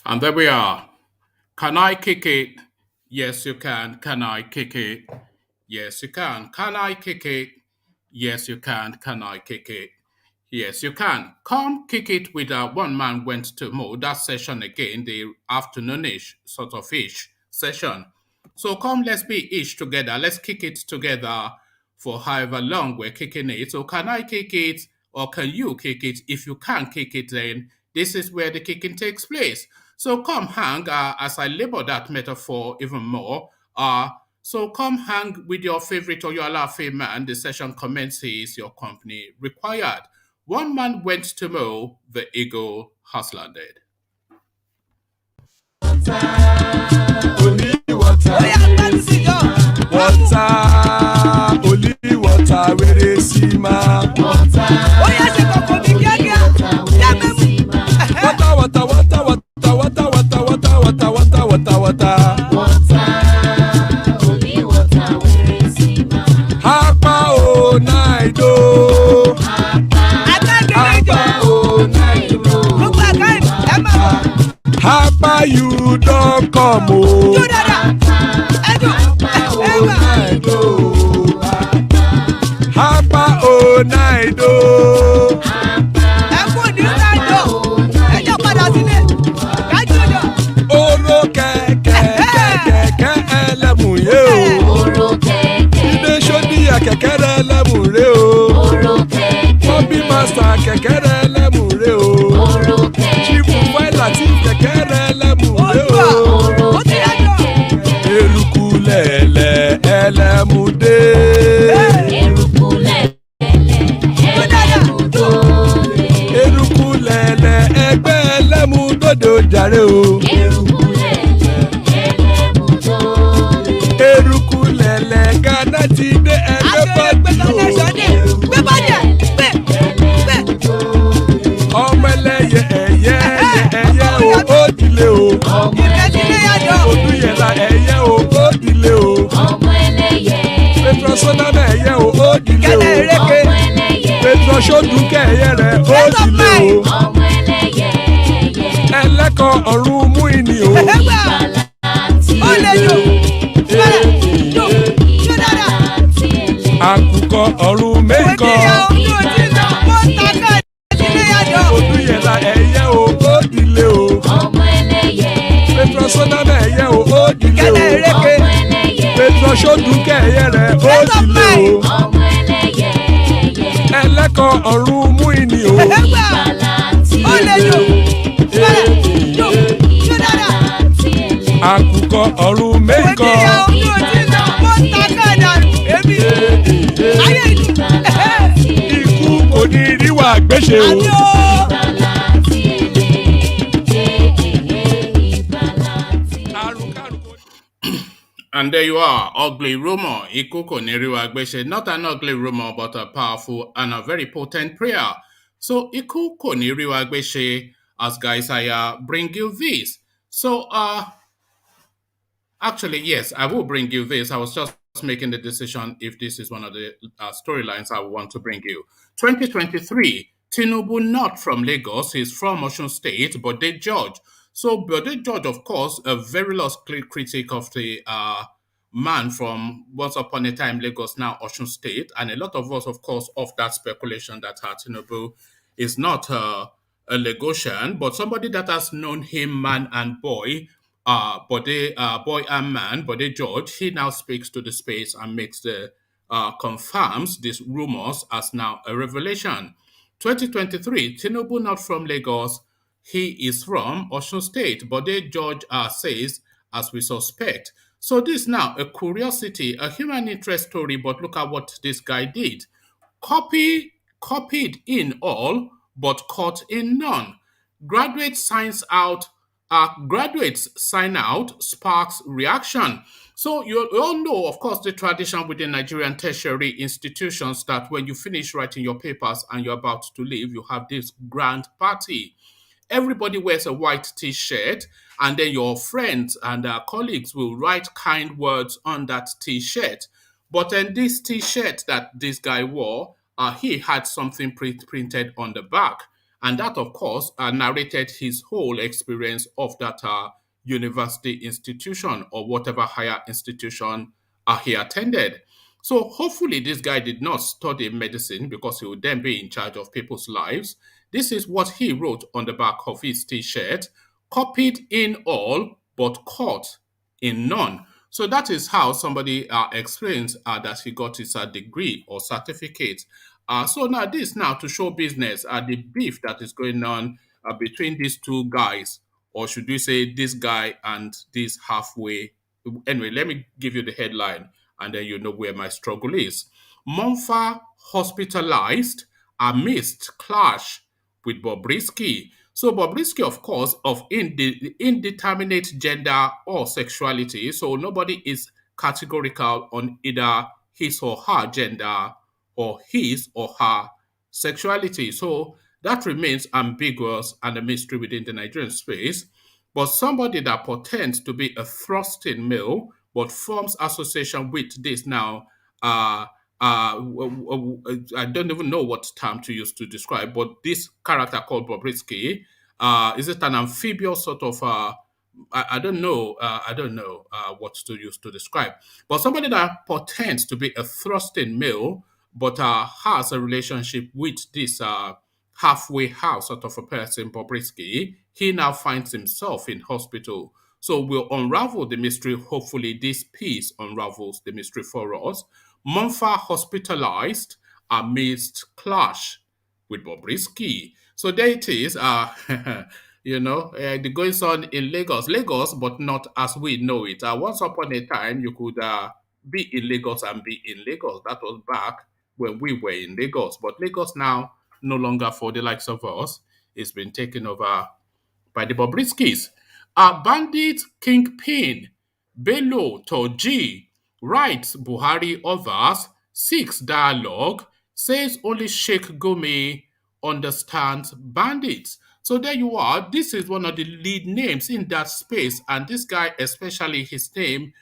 And there we are. Can I kick it? Yes, you can. Can I kick it? Yes, you can. Can I kick it? Yes, you can. Can I kick it? Yes, you can. Come kick it with a one man went to mow. That session again, the afternoonish sort of ish session. So come, let's be ish together. Let's kick it together for however long we're kicking it. So can I kick it or can you kick it? If you can't kick it, then this is where the kicking takes place. So come hang, as I labor that metaphor even more. So come hang with your favorite or your laughing man. The session commences. Your company required. One man went to mow. The eagle has landed. Only water. Water. Only water. Where they see ma. Water. Water. Water. Water. Water. Water. Water. Water. Water. Water. Water. Only water. Where they see ma. Hapa o naido. Hapa o naido. Hapa you don't come o. Hapa o naido. Oro kẹ̀kẹ́ ẹlẹ́mùyé o. Ilé sọ́díyà kẹ̀kẹ́ ẹlẹ́mùrè o. Bobby master kẹ̀kẹ́ ẹlẹ́mùrè o. Chifu Faila ti kẹ̀kẹ́ ẹlẹ́mùrè o. Eruku lẹ̀lẹ̀ ẹlẹ́mùdé. Eruku lẹ̀lẹ̀ ẹgbẹ́ ẹlẹ́mùdódò jàre o. Eruku lẹ̀lẹ̀ Ghana ti dé ẹgbẹ́ bọ́dì o. Ọmọ ẹlẹ́yẹ ẹ̀yẹ o ó dìlé o. Odúyẹ̀lá ẹ̀yẹ o ó dìlé o. Petro Sọ́dámẹ̀ ẹ̀yẹ o ó dìlé o. Petro Sọ́dúnkẹ́ ẹ̀yẹ rẹ̀ ó dìlé o. Ẹlẹ́kọ̀ ọ̀run mú ìní o. Àkùkọ ọ̀run mẹ́kọ̀. Odúyẹ̀lá ẹ̀yẹ o ó dìlé o. Petro Sọ́dámẹ̀ ẹ̀yẹ o ó dìlé o. Petro Sọ́dúnkẹ́ ẹ̀yẹ rẹ̀ ó dìlé o. Ẹlẹ́kọ̀ ọ̀run mú ìní o. Àkùkọ ọ̀run mẹ́kọ̀. Ikú kò ní rí wa gbéṣe o. And there you are, ugly rumor. Ikuko Neriwa Gbeshe. Not an ugly rumor, but a powerful and a very potent prayer. So Ikuko Neriwa Gbeshe, as guys, I bring you this. So actually, yes, I will bring you this. I was just making the decision if this is one of the storylines I want to bring you. 2023, Tinubu not from Lagos. He's from Osun State, but they judge. So, but they judge, of course, a very lost critic of the man from once upon a time Lagos, now Osun State. And a lot of us, of course, of that speculation that Tinubu is not a Lagosian, but somebody that has known him man and boy, boy and man, Bode George. He now speaks to the space and makes the confirms these rumors as now a revelation. 2023, Tinubu not from Lagos. He is from Osun State. Bode George says, as we suspect. So this now a curiosity, a human interest story, but look at what this guy did. Copied in all, but caught in none. Graduates sign out, sparks reaction. So you all know, of course, the tradition within Nigerian tertiary institutions that when you finish writing your papers and you're about to leave, you have this grand party. Everybody wears a white t-shirt, and then your friends and colleagues will write kind words on that t-shirt. But then this t-shirt that this guy wore, he had something printed on the back. And that, of course, narrated his whole experience of that university institution or whatever higher institution he attended. So hopefully this guy did not study medicine because he would then be in charge of people's lives. This is what he wrote on the back of his t-shirt: copied in all, but caught in none. So that is how somebody explains that he got his degree or certificate. So now this now to show business, the beef that is going on between these two guys, or should we say this guy and this halfway. Anyway, let me give you the headline and then you know where my struggle is. MOMPHA hospitalized amidst clash with Bobrisky. So Bobrisky, of course, of indeterminate gender or sexuality. So nobody is categorical on either his or her gender or his or her sexuality. So that remains ambiguous and a mystery within the Nigerian space. But somebody that pretends to be a thrusting male but forms association with this now, I don't even know what term to use to describe, but this character called Bobrisky, is it an amphibious sort of I don't know. I don't know what to use to describe. But somebody that pretends to be a thrusting male, but has a relationship with this halfway house sort of a person, Bobrisky, he now finds himself in hospital. So we'll unravel the mystery. Hopefully, this piece unravels the mystery for us. Mamfa hospitalized amidst clash with Bobrisky. So there it is. The goings on in Lagos, but not as we know it. Once upon a time, you could be in Lagos and be in Lagos. That was back when we were in Lagos. But Lagos now, no longer for the likes of us, it's been taken over by the Bobriskis. Bandit kingpin Bello Turji writes Buhari others, seeks dialogue, says only Sheikh Gumi understands bandits. So there you are. This is one of the lead names in that space. And this guy, especially his name,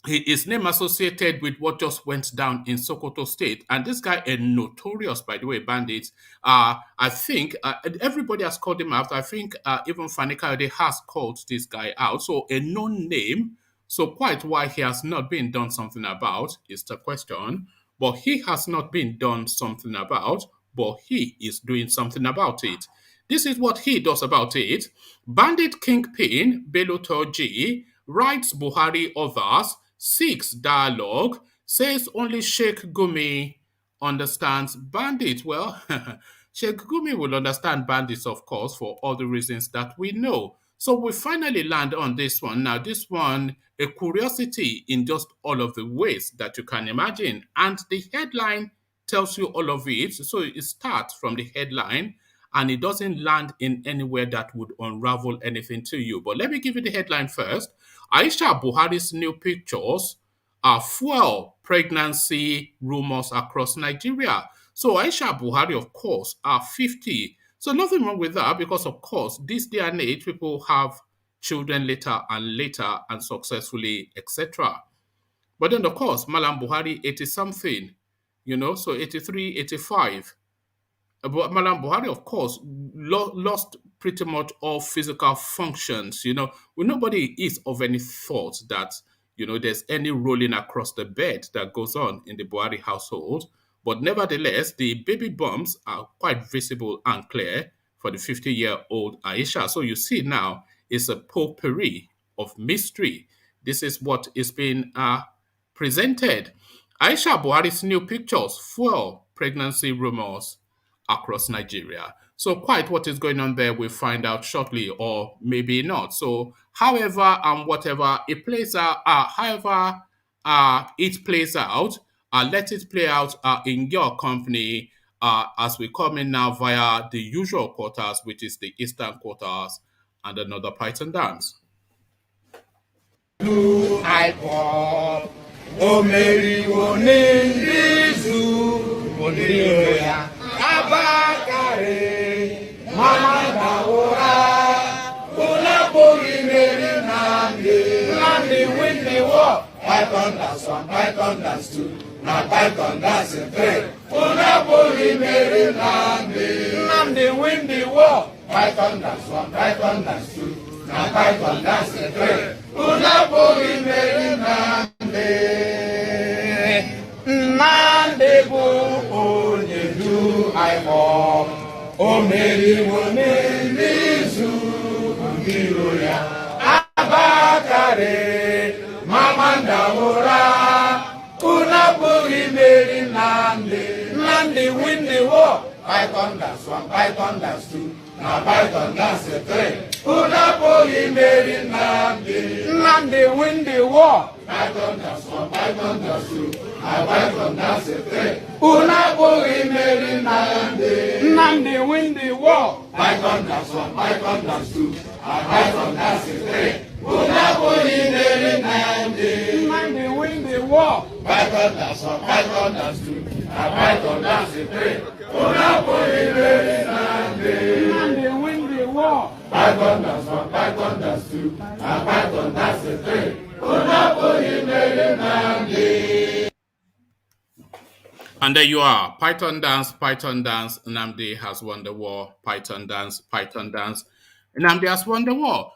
his name associated with what just went down in Sokoto State. And this guy, a notorious, by the way, bandit. I think everybody has called him out. I think even Fani Kayode has called this guy out. So a known name. So quite why he has not been done something about is the question. But he has not been done something about, but he is doing something about it. This is what he does about it. Bandit kingpin Bello Turji writes Buhari others, seeks dialogue, says only Sheikh Gumi understands bandits. Well, Sheikh Gumi will understand bandits, of course, for all the reasons that we know. So we finally land on this one. Now, this one, a curiosity in just all of the ways that you can imagine. And the headline tells you all of it. So it starts from the headline and it doesn't land in anywhere that would unravel anything to you. But let me give you the headline first. Aisha Buhari's new pictures are fuel pregnancy rumors across Nigeria. So Aisha Buhari, of course, are 50. So nothing wrong with that because, of course, this day and age, people have children later and successfully, etc. But then, of course, Mallam Buhari, 80-something, so 83, 85. But Mallam Buhari, of course, lost pretty much all physical functions. Nobody is of any thought that, there's any rolling across the bed that goes on in the Buhari household. But nevertheless, the baby bumps are quite visible and clear for the 50-year-old Aisha. So you see now, it's a potpourri of mystery. This is what is being presented. Aisha Buhari's new pictures fuel pregnancy rumors across Nigeria. So quite what is going on there, we'll find out shortly, or maybe not. So however and whatever it plays out, it plays out, let it play out in your company as we come in now via the usual quarters, which is the Eastern quarters and another Python dance. Blue iPod, Omeri Onindizu, Oniroya, Abakare, Mama Daora, Unapori Meri Nandi win the war. Python dance 1, Python dance 2, now Python dance 3. Unapori Meri Nandi. win the war. Python dance one, Python dance two. Now Python dance three. Unapoli meri nande. Nande bu onyedu aimo. O meri wo meri zu biroya. Abakare mamanda ora. Unapoli meri nande. Nande win the war. Python dance one, Python dance two. Now Python dance three. Unapoli meri nande. Nande win the war. Python dance one, Python dance two. Now Python dance three. Unapoli meri nande. Nande win the war. Python dance one, Python dance two. Now Python dance three. Unapoli meri nande. Nande win the war. Python dance one, Python dance two. Now Python dance three. Unapoli meri nande. Nande win the war. Python dance one, Python dance two. Now Python dance three. Unapoli meri nande. And there you are. Python dance, Python dance. Nnamdi has won the war. Python dance, Python dance. Nnamdi has won the war.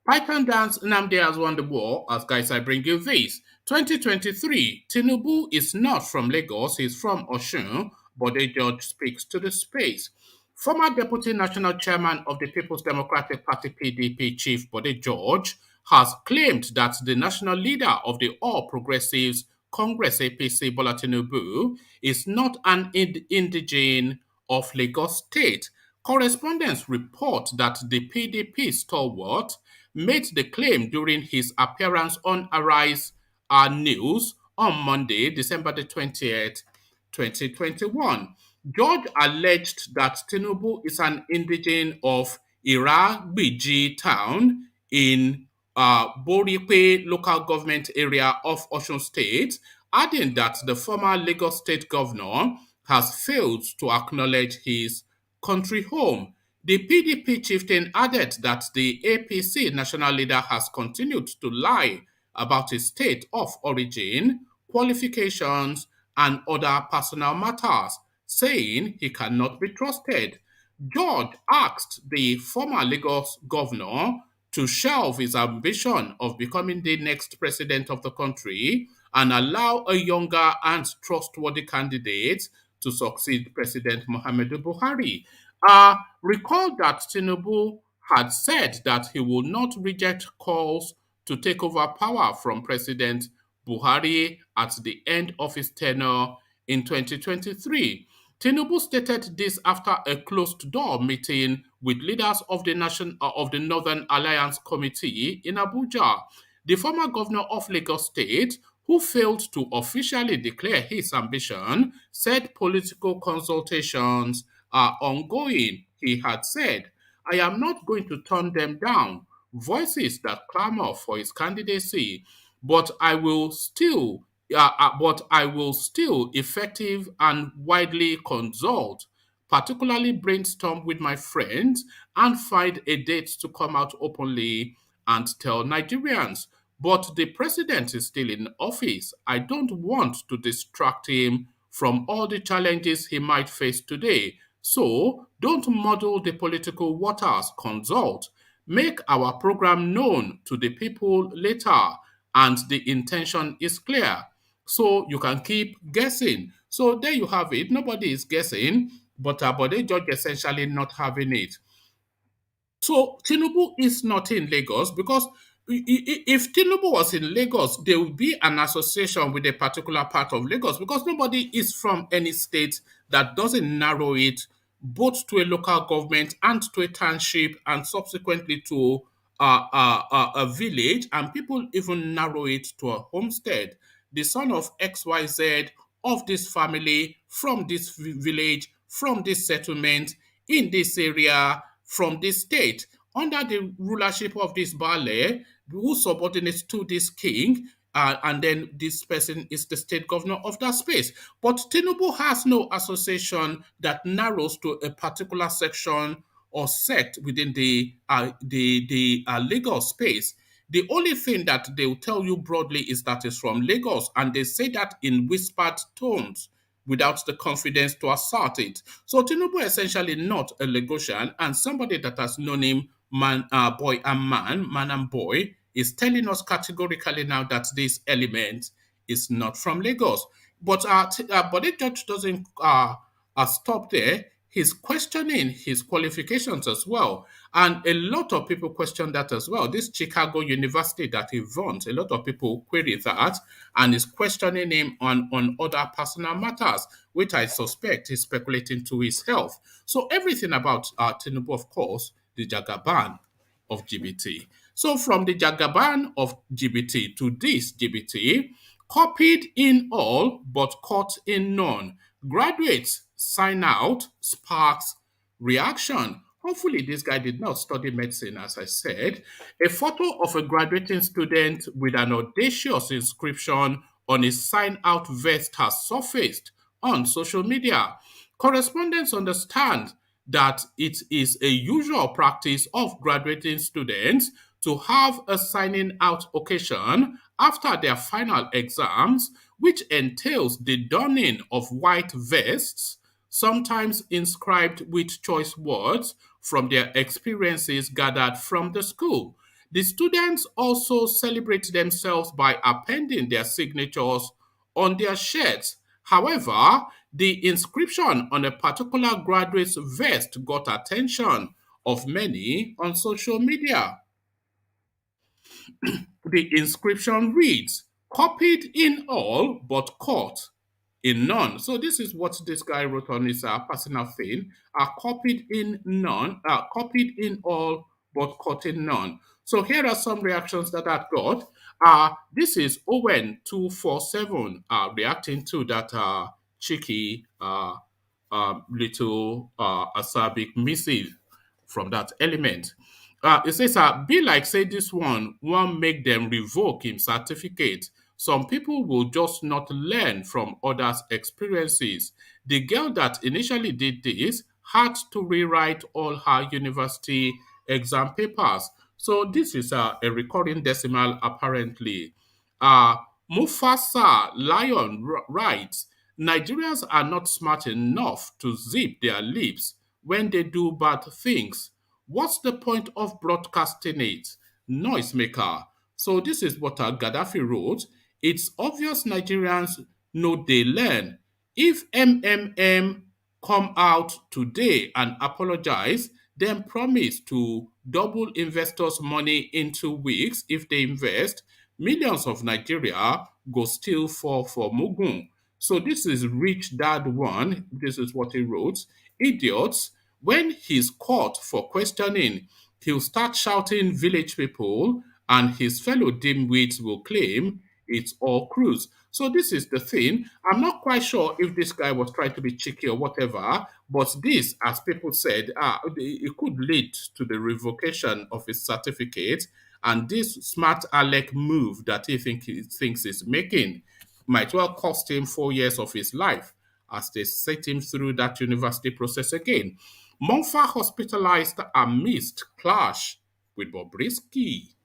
Python dance, Nnamdi has won the war. As guys, I bring you this. 2023, Tinubu is not from Lagos. He's from Osun. Bode George speaks to the space. Former Deputy National Chairman of the People's Democratic Party PDP, Chief Bode George, has claimed that the national leader of the All Progressives Congress APC, Bola Tinubu, is not an indigene of Lagos State. Correspondents report that the PDP stalwart made the claim during his appearance on Arise News on Monday, December the 20th, 2021. George alleged that Tinubu is an indigene of Iragbiji town in Boripe local government area of Osun State, adding that the former Lagos State governor has failed to acknowledge his country home. The PDP chieftain added that the APC national leader has continued to lie about his state of origin, qualifications, and other personal matters, saying he cannot be trusted. George asked the former Lagos governor to shelve his ambition of becoming the next president of the country and allow a younger and trustworthy candidate to succeed President Muhammadu Buhari. Recall that Tinubu had said that he will not reject calls to take over power from President Buhari at the end of his tenure in 2023. Tinubu stated this after a closed-door meeting with leaders of the Northern Alliance Committee in Abuja. The former governor of Lagos State, who failed to officially declare his ambition, said political consultations are ongoing. He had said, "I am not going to turn them down, voices that clamor for his candidacy, but I will still effective and widely consult, particularly brainstorm with my friends and find a date to come out openly and tell Nigerians. But the president is still in office. I don't want to distract him from all the challenges he might face today. So don't muddle the political waters. Consult. Make our program known to the people later, and the intention is clear. So you can keep guessing." So there you have it. Nobody is guessing, but Bode George essentially not having it. So Tinubu is not in Lagos because if Tinubu was in Lagos, there would be an association with a particular part of Lagos because nobody is from any state that doesn't narrow it both to a local government and to a township and subsequently to a village, and people even narrow it to a homestead. The son of XYZ of this family from this village, from this settlement, in this area, from this state, under the rulership of this Bale, who subordinates to this king, and then this person is the state governor of that space. But Tinubu has no association that narrows to a particular section or sect within the Lagos space. The only thing that they will tell you broadly is that it's from Lagos, and they say that in whispered tones without the confidence to assert it. So Tinubu essentially not a Lagosian, and somebody that has known him boy and man and boy, is telling us categorically now that this element is not from Lagos. But the judge doesn't stop there. He's questioning his qualifications as well. And a lot of people question that as well. This Chicago University that he runs, a lot of people query that and is questioning him on other personal matters, which I suspect is speculating to his health. So everything about Tinubu, of course, the Jagaban of GBT. So from the Jagaban of GBT to this GBT, copied in all but caught in none. Graduates sign out, sparks reaction. Hopefully, this guy did not study medicine, as I said. A photo of a graduating student with an audacious inscription on his sign out vest has surfaced on social media. Correspondents understand that it is a usual practice of graduating students to have a signing out occasion after their final exams, which entails the donning of white vests, sometimes inscribed with choice words from their experiences gathered from the school. The students also celebrate themselves by appending their signatures on their shirts. However, the inscription on a particular graduate's vest got attention of many on social media. The inscription reads, copied in all but caught in none. So this is what this guy wrote on his personal thing. Copied in none, copied in all but caught in none. So here are some reactions that I got. This is Owen247 reacting to that cheeky little Arabic missive from that element. It says, be like, say this one won't make them revoke him certificate. Some people will just not learn from others' experiences. The girl that initially did this had to rewrite all her university exam papers. So this is a recurring decimal apparently. Uh, Mufasa Lion writes, Nigerians are not smart enough to zip their lips when they do bad things. What's the point of broadcasting it? Noisemaker. So this is what Gaddafi wrote. It's obvious Nigerians know they learn. If MMM come out today and apologize, then promise to double investors' money in 2 weeks if they invest, millions of Nigeria go still fall for Mugun. So this is Rich Dad One. This is what he wrote. Idiots, when he's caught for questioning, he'll start shouting village people, and his fellow dimwits will claim it's all cruise. So this is the thing. I'm not quite sure if this guy was trying to be cheeky or whatever, but this, as people said, it could lead to the revocation of his certificate. And this smart Alec move that he thinks he's making might well cost him 4 years of his life as they set him through that university process again. MOMPHA hospitalized amidst clash with Bobrisky.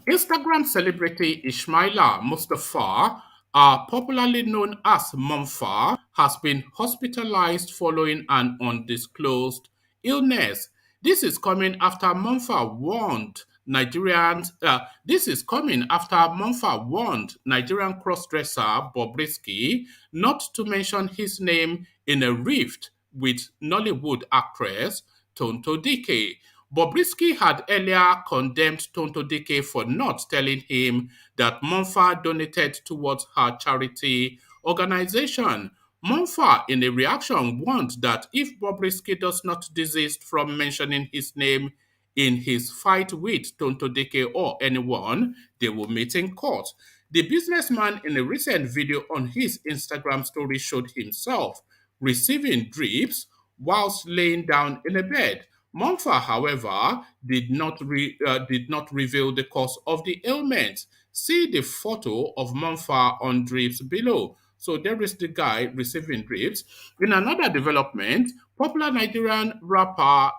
Instagram celebrity Ismaila Mustafa, popularly known as MOMPHA, has been hospitalized following an undisclosed illness. This is coming after MOMPHA warned Nigerians. This is coming after MOMPHA warned Nigerian crossdresser Bobrisky not to mention his name in a rift with Nollywood actress Tonto Dike. Bobrisky had earlier condemned Tonto Dike for not telling him that MOMPHA donated towards her charity organization. MOMPHA, in a reaction, warned that if Bobrisky does not desist from mentioning his name in his fight with Tonto Dike or anyone, they will meet in court. The businessman, in a recent video on his Instagram story, showed himself receiving drips whilst laying down in a bed. MOMPHA, however, did not reveal the cause of the ailment. See the photo of MOMPHA on drips below. So there is the guy receiving drips. In another development, popular Nigerian rapper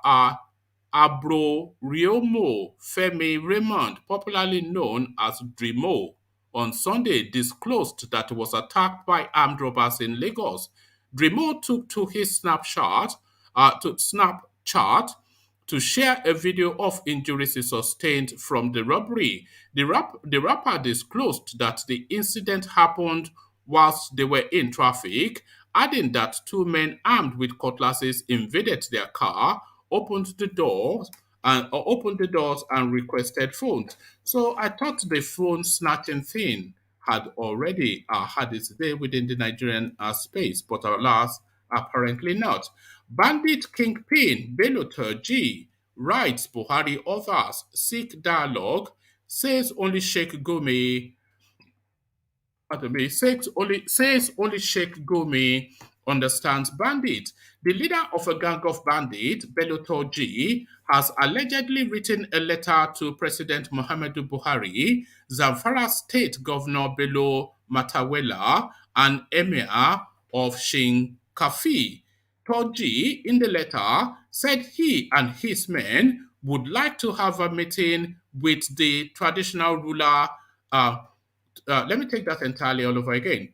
Abro Riomo Femi Raymond, popularly known as Drimo on Sunday disclosed that he was attacked by armed robbers in Lagos. Dremo took to his Snapchat to share a video of injuries he sustained from the robbery. The rapper disclosed that the incident happened whilst they were in traffic, adding that two men armed with cutlasses invaded their car, opened the doors and requested phones. So I thought the phone snatching thing had already had its day within the Nigerian space, but alas, apparently not. Bandit Kingpin Bello Turji writes Buhari others seek dialogue, says only Sheikh Gumi says only Sheikh Gumi understands Bandit. The leader of a gang of bandits, Bello Turji, has allegedly written a letter to President Muhammadu Buhari, Zamfara State Governor Bello Matawela, and Emir of Shinkafi. Turji, in the letter, said he and his men would like to have a meeting with the traditional ruler. Let me take that entirely all over again.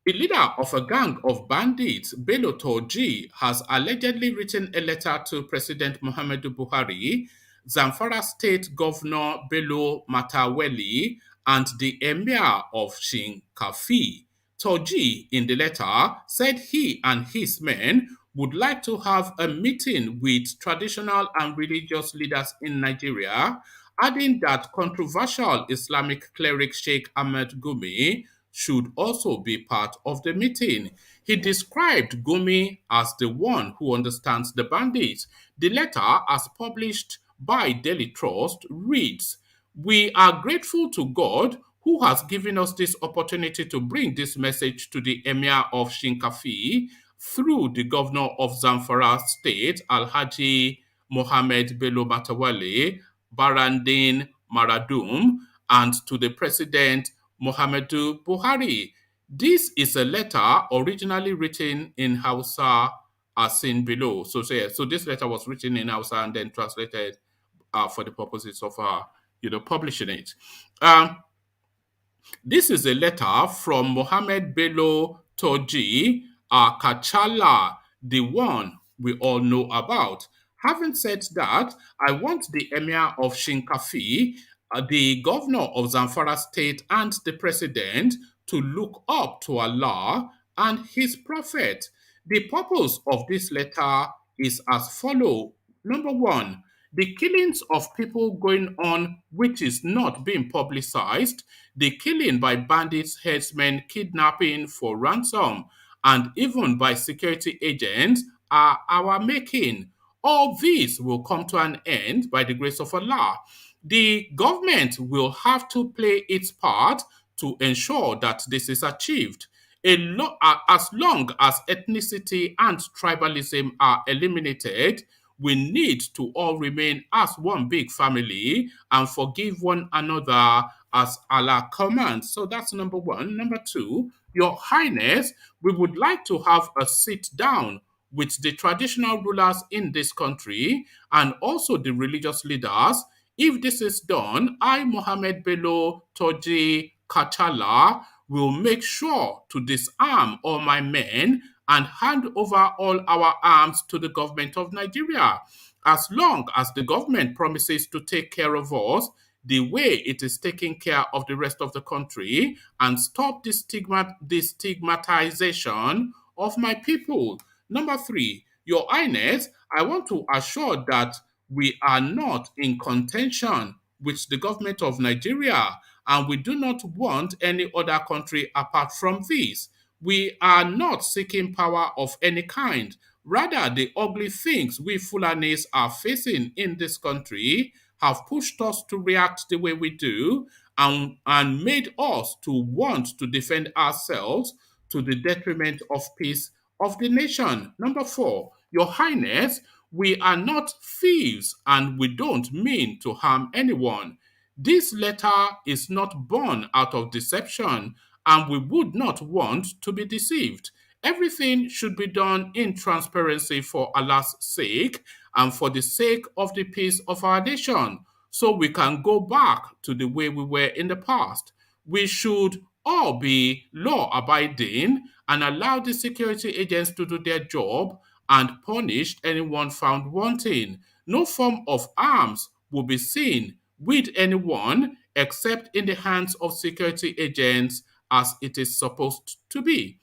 The leader of a gang of bandits, Bello Turji, has allegedly written a letter to President Muhammadu Buhari, Zamfara State Governor Bello Mataweli, and the Emir of Shinkafi. Turji, in the letter, said he and his men would like to have a meeting with traditional and religious leaders in Nigeria, adding that controversial Islamic cleric Sheikh Ahmed Gumi should also be part of the meeting. He described Gumi as the one who understands the bandits. The letter, as published by Daily Trust, reads, "We are grateful to God who has given us this opportunity to bring this message to the Emir of Shinkafi through the governor of Zamfara State, Alhaji Mohammed Bello Matawale, Barandin Maradum, and to the President Muhammadu Buhari. This is a letter originally written in Hausa as seen below." So this letter was written in Hausa and then translated for the purposes of publishing it. This is a letter from Mohammed Bello Turji Kachala, the one we all know about. Having said that, I want the Emir of Shinkafi, the governor of Zamfara State, and the president to look up to Allah and his prophet. The purpose of this letter is as follows. Number one, the killings of people going on which is not being publicized, the killing by bandits, headsmen, kidnapping for ransom, and even by security agents are our making. All these will come to an end by the grace of Allah. The government will have to play its part to ensure that this is achieved. As long as ethnicity and tribalism are eliminated, we need to all remain as one big family and forgive one another as Allah commands. So that's number one. Number two, Your Highness, we would like to have a sit down with the traditional rulers in this country and also the religious leaders. If this is done, I, Mohammed Bello Turji Kachala, will make sure to disarm all my men and hand over all our arms to the government of Nigeria. As long as the government promises to take care of us the way it is taking care of the rest of the country and stop the stigmatization of my people. Number three, Your Highness, I want to assure that we are not in contention with the government of Nigeria, and we do not want any other country apart from this. We are not seeking power of any kind. Rather, the ugly things we Fulanis are facing in this country have pushed us to react the way we do and made us to want to defend ourselves to the detriment of peace of the nation. Number four, Your Highness, we are not thieves and we don't mean to harm anyone. This letter is not born out of deception, and we would not want to be deceived. Everything should be done in transparency for Allah's sake and for the sake of the peace of our nation, so we can go back to the way we were in the past. We should all be law abiding and allow the security agents to do their job and punish anyone found wanting. No form of arms will be seen with anyone except in the hands of security agents as it is supposed to be.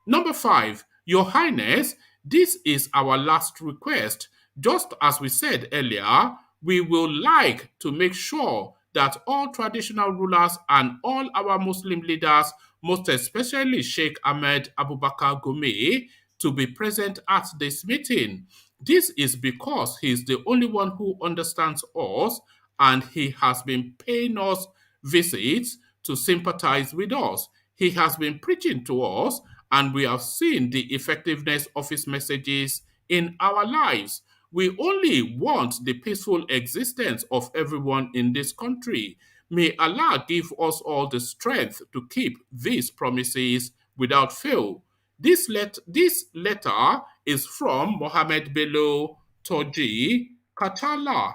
Number five, Your Highness, this is our last request. Just as we said earlier, we will like to make sure that all traditional rulers and all our Muslim leaders, most especially Sheikh Ahmed Abubakar Gumi, to be present at this meeting. This is because he is the only one who understands us and he has been paying us visits to sympathize with us. He has been preaching to us, and we have seen the effectiveness of his messages in our lives. We only want the peaceful existence of everyone in this country. May Allah give us all the strength to keep these promises without fail. This letter is from Mohammed Bello Turji, Katala,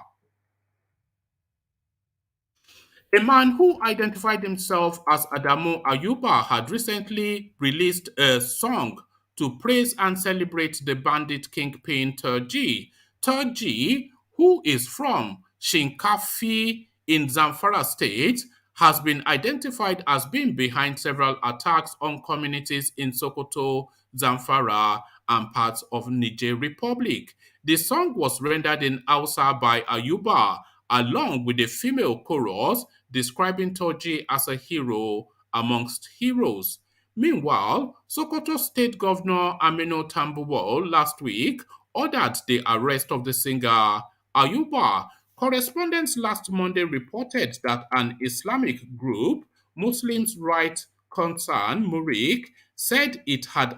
a man who identified himself as Adamu Ayuba had recently released a song to praise and celebrate the bandit kingpin Turji. Turji, who is from Shinkafi in Zamfara state, has been identified as being behind several attacks on communities in Sokoto, Zamfara, and parts of Niger Republic. The song was rendered in Hausa by Ayuba, along with a female chorus describing Turji as a hero amongst heroes. Meanwhile, Sokoto State Governor Aminu Tambuwal last week ordered the arrest of the singer Ayuba. Correspondents last Monday reported that an Islamic group, Muslims' Rights Concern, Murik, said it had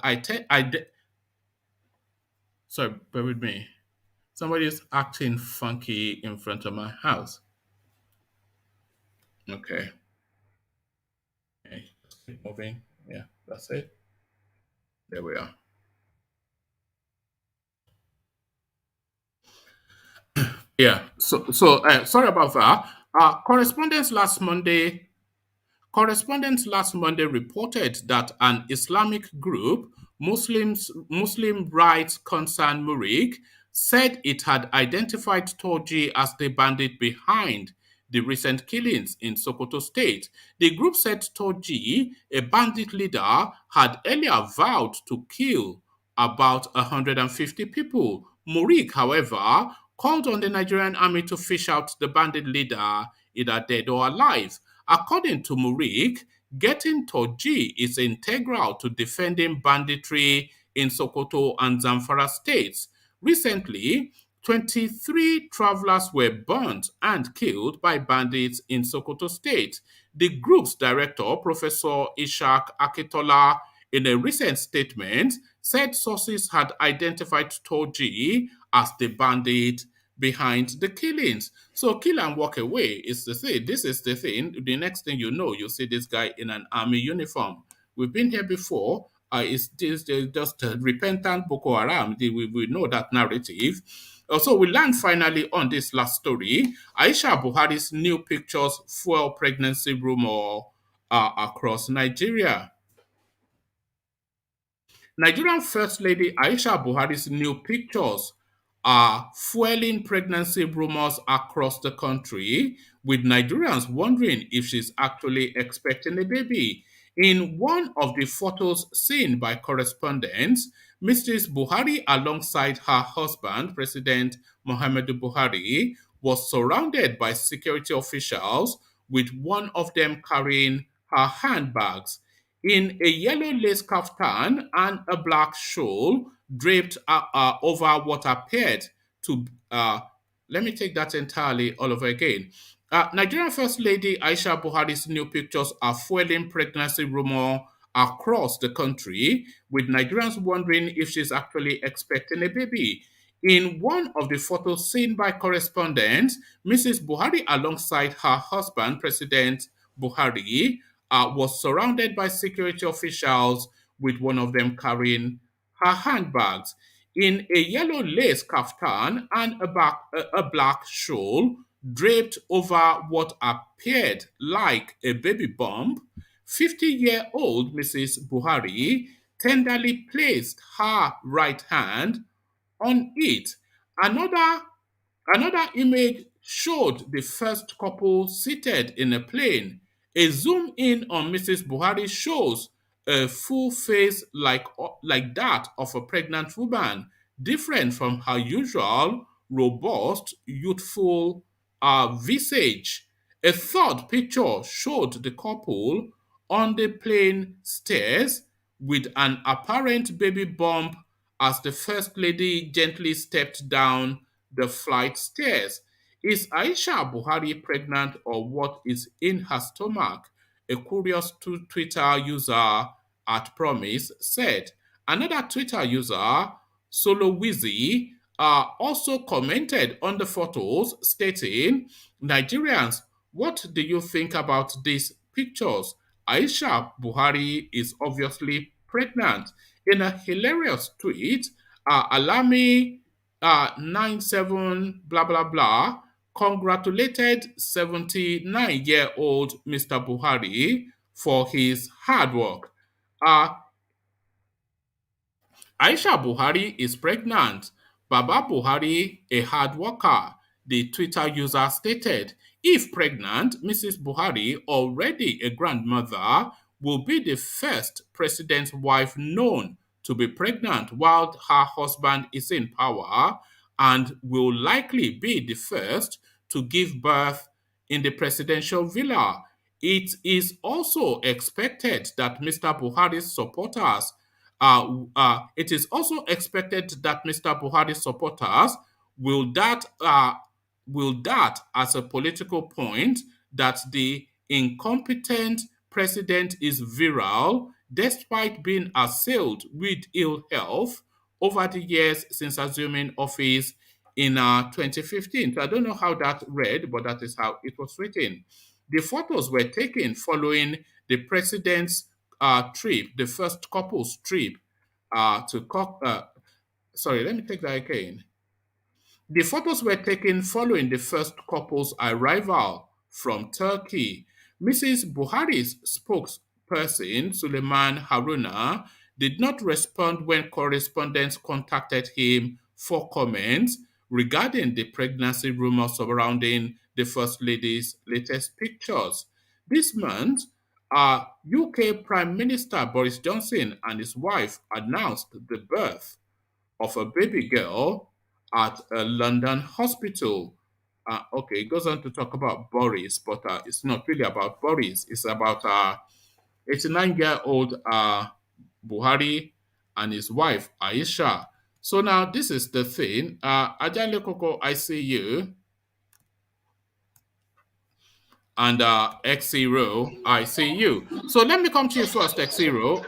sorry, bear with me. Somebody is acting funky in front of my house. Okay. Okay. Keep moving. Yeah, that's it. There we are. Yeah. Sorry about that. Correspondents last Monday reported that an Islamic group, Muslim Rights Concern Murik, said it had identified Torji as the bandit behind the recent killings in Sokoto State. The group said Torji, a bandit leader, had earlier vowed to kill about 150 people. Murik, however, called on the Nigerian army to fish out the bandit leader, either dead or alive. According to Murik, getting Turji is integral to defending banditry in Sokoto and Zamfara states. Recently, 23 travelers were burnt and killed by bandits in Sokoto state. The group's director, Professor Ishak Akitola, in a recent statement, said sources had identified Turji as the bandit behind the killings. So kill and walk away is the thing. This is the thing. The next thing you know, you see this guy in an army uniform. We've been here before. It's just repentant Boko Haram. We know that narrative. So we learned finally on this last story. Aisha Buhari's new pictures fuel pregnancy rumor across Nigeria. Nigerian First Lady Aisha Buhari's new pictures are fueling pregnancy rumors across the country, with Nigerians wondering if she's actually expecting a baby. In one of the photos seen by correspondents, Mrs. Buhari, alongside her husband, President Muhammadu Buhari, was surrounded by security officials, with one of them carrying her handbags. In a yellow lace kaftan and a black shawl draped over what appeared to, let me take that entirely all over again. Nigerian First Lady Aisha Buhari's new pictures are fueling pregnancy rumor across the country, with Nigerians wondering if she's actually expecting a baby. In one of the photos seen by correspondents, Mrs. Buhari, alongside her husband, President Buhari, was surrounded by security officials, with one of them carrying her handbags. In a yellow lace kaftan and a black shawl draped over what appeared like a baby bump, 50-year-old Mrs. Buhari tenderly placed her right hand on it. Another Another image showed the first couple seated in a plane. A zoom in on Mrs. Buhari shows a full face like that of a pregnant woman, different from her usual robust, youthful visage. A third picture showed the couple on the plane stairs with an apparent baby bump as the First Lady gently stepped down the flight stairs. Is Aisha Buhari pregnant or what is in her stomach? A curious Twitter user at Promise said. Another Twitter user, Solo Wizzy, also commented on the photos stating, Nigerians, what do you think about these pictures? Aisha Buhari is obviously pregnant. In a hilarious tweet, Alami 97 blah blah blah congratulated 79-year-old Mr. Buhari for his hard work. Uh, Aisha Buhari is pregnant. Baba Buhari, a hard worker, the Twitter user stated. If pregnant, Mrs. Buhari, already a grandmother, will be the first president's wife known to be pregnant while her husband is in power and will likely be the first to give birth in the presidential villa. It is also expected that Mr. Buhari's supporters it is also expected that Mr. Buhari's supporters will that as a political point that the incompetent president is viral despite being assailed with ill health over the years since assuming office in 2015. So I don't know how that read, but that is how it was written. The photos were taken following the president's trip, the first couple's trip sorry, let me take that again. The photos were taken following the first couple's arrival from Turkey. Mrs. Buhari's spokesperson, Suleiman Haruna, did not respond when correspondents contacted him for comments regarding the pregnancy rumors surrounding the First Lady's latest pictures. This month, UK Prime Minister Boris Johnson and his wife announced the birth of a baby girl at a London hospital. Okay, it goes on to talk about Boris, but it's not really about Boris. It's about 89-year-old Buhari and his wife Aisha. So now this is the thing. Ajale Koko, I see you. And X0, I see you. So let me come to you first, X0.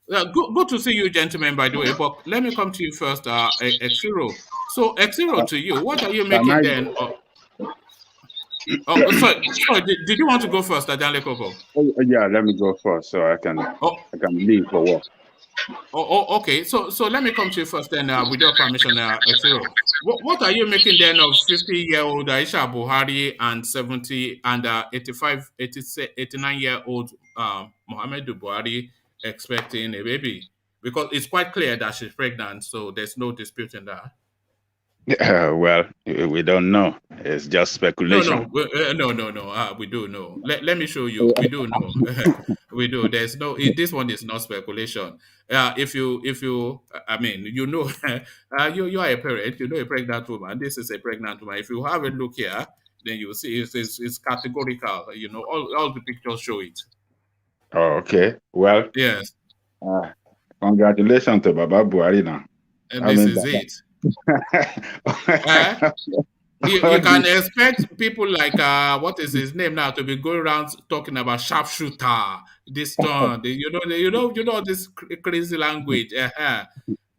Good to see you, gentlemen, by the way, but let me come to you first, X0. So, X0 to you, what are you making then? Sorry, did you want to go first, Adanle Koko? Yeah, let me go first so I can leave for work. Okay. So let me come to you first then, with your permission, X0. What are you making then of 50-year-old Aisha Buhari and 89-year-old Muhammadu Buhari expecting a baby? Because it's quite clear that she's pregnant, so there's no disputing that. Well, we don't know. It's just speculation. No. We do know. Let me show you. We do know. We do. There's no. This one is not speculation. If you, I mean, you know, you are a parent. You know a pregnant woman. This is a pregnant woman. If you have a look here, then you see it's categorical. You know, all the pictures show it. Oh, okay. Well, yes. Congratulations to Baba Buhari now. And this is it. You can expect people like what is his name now to be going around talking about sharpshooter, this turn, you know this crazy language.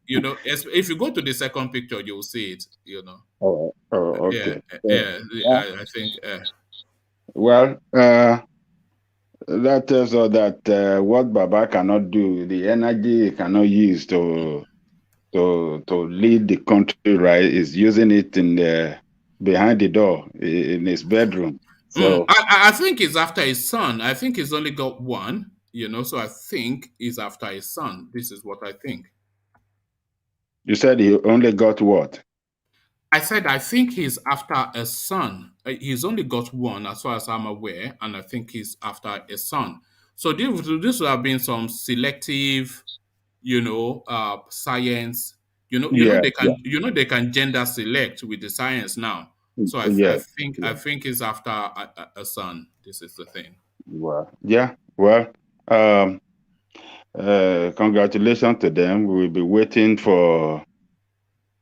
You know, if you go to the second picture, you'll see it. You know. Oh, okay. I think. Well, that tells us that what Baba cannot do, the energy he cannot use to lead the country right is using it in the behind the door in his bedroom. So I think it's after his son. I think he's only got one, so I think it's after his son. This is what I think. you said he only got what? I said I think he's after a son. He's only got one, as far as I'm aware, and I think he's after a son. So this would have been some selective, science. Yeah, yeah, They can gender select with the science now. So I yeah, think yeah. it's after a son. This is the thing. Well, yeah. Well, um, congratulations to them. We'll be waiting for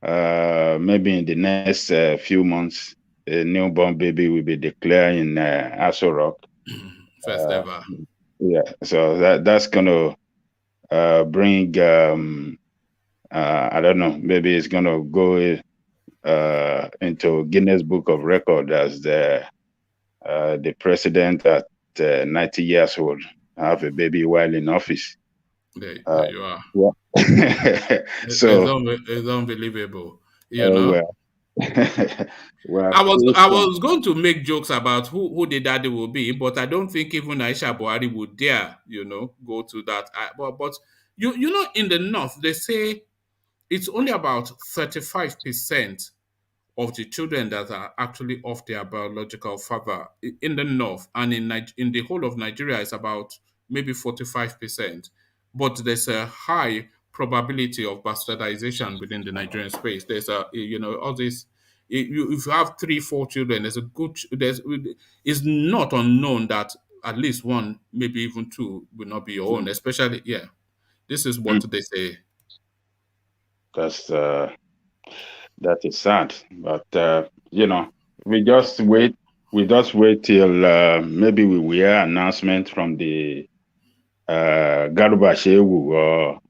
maybe in the next few months, a newborn baby will be declared in Aso Rock. First ever. Yeah, so that's gonna bring I don't know, maybe it's gonna go into Guinness Book of Record as the president at 90 years old have a baby while in office. There you are. Yeah. So It's unbelievable. well, well, I was going to make jokes about who the daddy will be, but I don't think even Aisha Buhari would dare, go to that. But in the north they say it's only about 35% of the children that are actually of their biological father in the north, and in the whole of Nigeria is about maybe 45%. But there's a high probability of bastardization within the Nigerian space. There's all this. If you have 3, 4 children, it's not unknown that at least one, maybe even two, will not be your own. Especially, this is what they say. that's that is sad, but we just wait. We just wait till maybe we will hear announcement from the Garuba Shehu or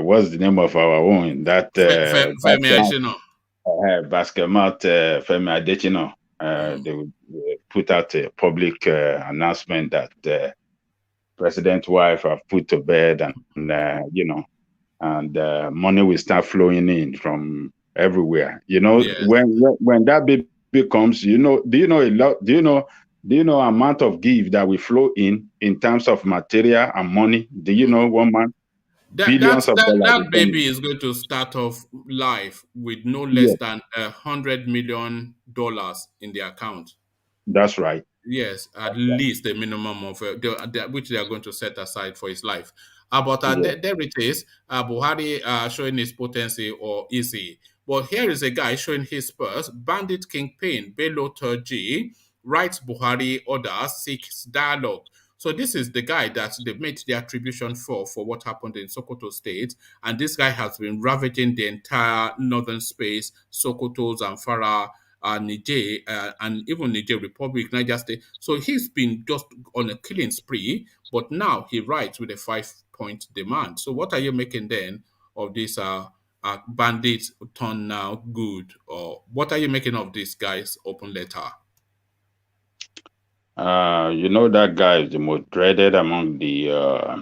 what's the name of our own that Femi Aishino. Baskemat Femi Adechino. They will put out a public announcement that president's wife have put to bed, and and money will start flowing in from everywhere. Yes. When that baby comes, do you know a lot? Do you know amount of give that will flow in terms of material and money? Do you know, one man? Billions of dollars. That baby is going to start off life with no less than $100 million in the account. That's right. Yes, at least a minimum of which they are going to set aside for his life. But there it is. Buhari showing his potency or easy. But here is a guy showing his spurs. Bandit kingpin Bello Turji writes Buhari orders seeks dialogue. So this is the guy that they made the attribution for what happened in Sokoto State, and this guy has been ravaging the entire northern space, Sokoto, Zamfara, Niger, and even Niger Republic, Niger State. So he's been just on a killing spree, but now he writes with a 5-point demand. So what are you making then of this bandits turn now good? Or what are you making of this guy's open letter? That guy is the most dreaded among the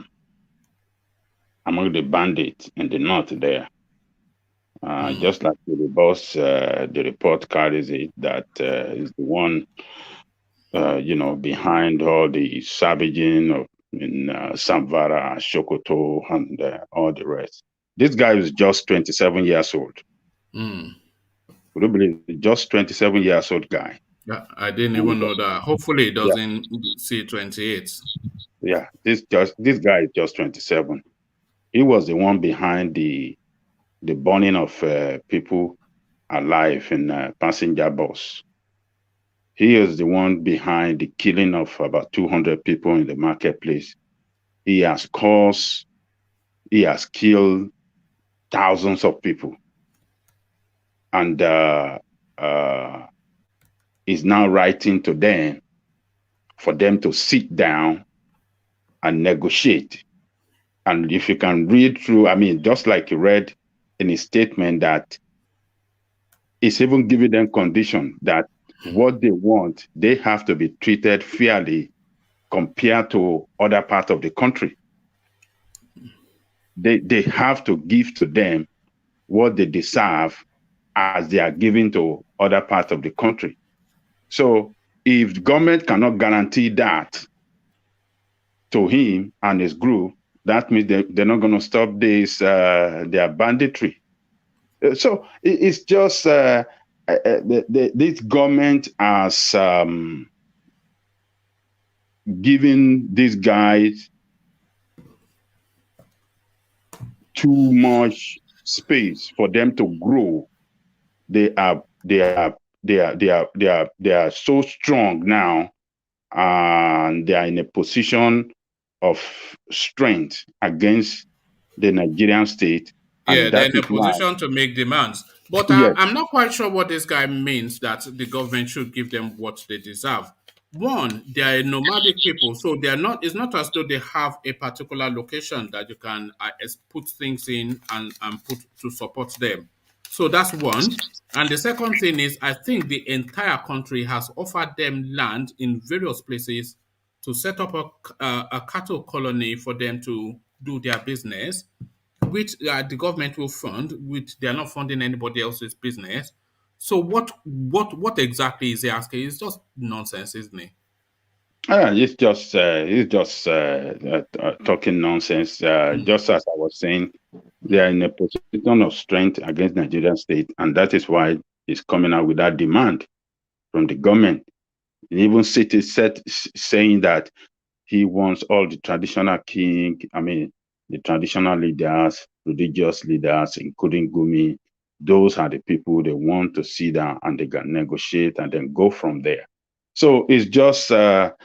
bandits in the north there. Just like the boss, the report carries it that is the one, behind all the savaging in Samvara, Sokoto, and all the rest. This guy is just 27 years old. Would you believe it? Just 27 years old guy. Yeah, I didn't even know that. Hopefully, it doesn't see 28. Yeah, this guy is just 27. He was the one behind the burning of people alive in a passenger bus. He is the one behind the killing of about 200 people in the marketplace. He has killed thousands of people, and is now writing to them for them to sit down and negotiate. And if you can read through, just like you read in his statement, that it's even giving them condition that what they want, they have to be treated fairly compared to other parts of the country. They have to give to them what they deserve as they are given to other parts of the country. So if the government cannot guarantee that to him and his group, that means they're not going to stop this their banditry. So it's just this government has given these guys too much space for them to grow. They are so strong now, and they are in a position of strength against the Nigerian state. Yeah, And they're that in a is why, position to make demands. But yes, I'm not quite sure what this guy means that the government should give them what they deserve. One, they are a nomadic people, so they are not. It's not as though they have a particular location that you can put things in and put to support them. So that's one. And the second thing is, I think the entire country has offered them land in various places to set up a cattle colony for them to do their business, which the government will fund, which they are not funding anybody else's business. So what exactly is he asking? It's just nonsense, isn't it? it's just talking nonsense. Just as I was saying, they are in a position of strength against Nigerian state, and that is why he's coming out with that demand from the government. And even City said saying that he wants all the traditional the traditional leaders, religious leaders, including Gumi. Those are the people they want to sit down and they can negotiate and then go from there. So it's just unfortunate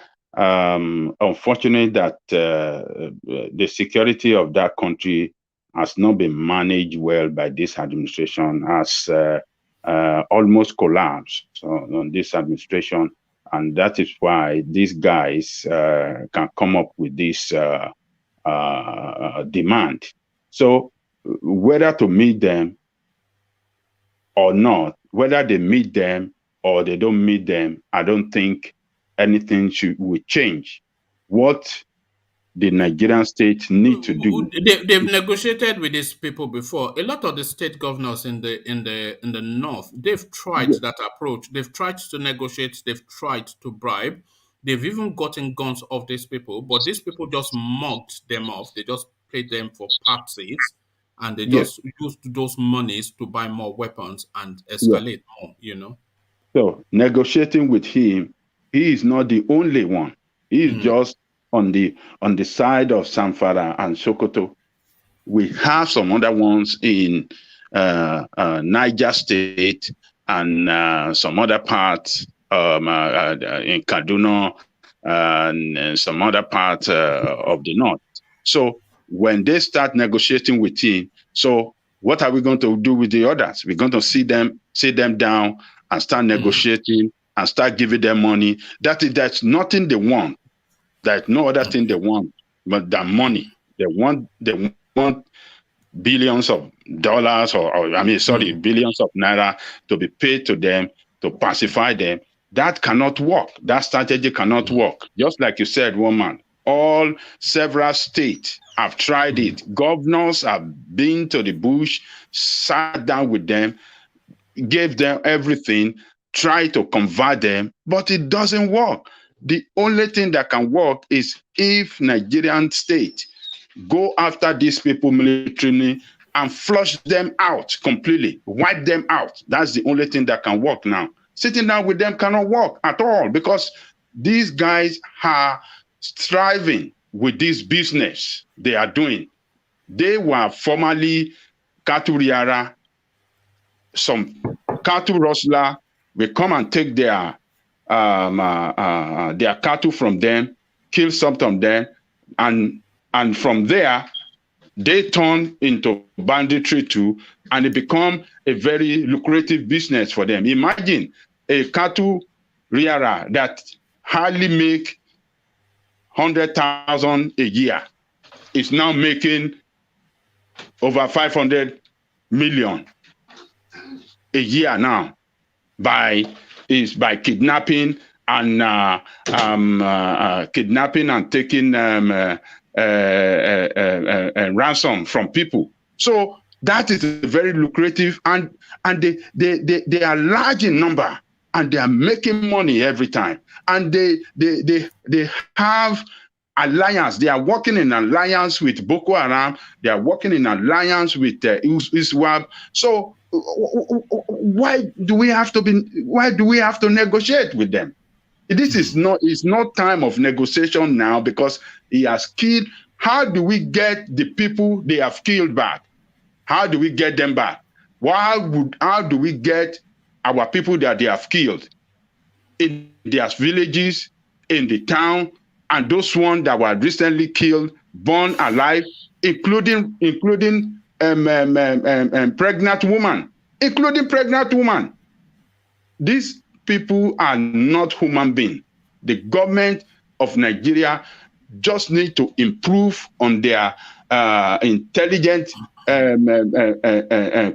that the security of that country has not been managed well by this administration, has almost collapsed on this administration. And that is why these guys can come up with this demand. So whether to meet them or not, whether they meet them or they don't meet them, I don't think anything will change. What the Nigerian state need to do. They've negotiated with these people before. A lot of the state governors in the north, they've tried Yes, that approach. They've tried to negotiate. They've tried to bribe. They've even gotten guns off these people, but these people just mugged them off. They just paid them for parties, and they yes, just used those monies to buy more weapons and yes. escalate more. You know. So negotiating with him, he is not the only one. He is just on the side of Zamfara and Sokoto. We have some other ones in Niger State and some other parts in Kaduna and some other parts of the north. So when they start negotiating with him, so what are we going to do with the others? We're going to sit them down and start negotiating and start giving them money. That's nothing they want. There's no other thing they want but the money. They want billions of dollars billions of naira to be paid to them to pacify them. That cannot work. That strategy cannot work. Just like you said, woman, several states have tried it. Governors have been to the bush, sat down with them, gave them everything, tried to convert them, but it doesn't work. The only thing that can work is if Nigerian state go after these people militarily and flush them out completely, wipe them out. That's the only thing that can work now. Sitting down with them cannot work at all because these guys are striving with this business they are doing. They were formerly cattle rearer. Some cattle rustler will come and take their cattle from them, kill some of them, and from there they turn into banditry too, and it become a very lucrative business for them. Imagine a cattle rearer that hardly make 100,000 a year is now making over 500 million a year now by kidnapping and taking ransom from people. So That is very lucrative, and they are large in number, and they are making money every time. And they have alliance. They are working in alliance with Boko Haram. They are working in alliance with ISWAP. So why do we have to be? Why do we have to negotiate with them? This is not. It's not time of negotiation now, because he has killed. How do we get the people they have killed back? How do we get them back? How do we get our people that they have killed in their villages, in the town, and those ones that were recently killed, born alive, including pregnant women, These people are not human beings. The government of Nigeria just need to improve on their intelligent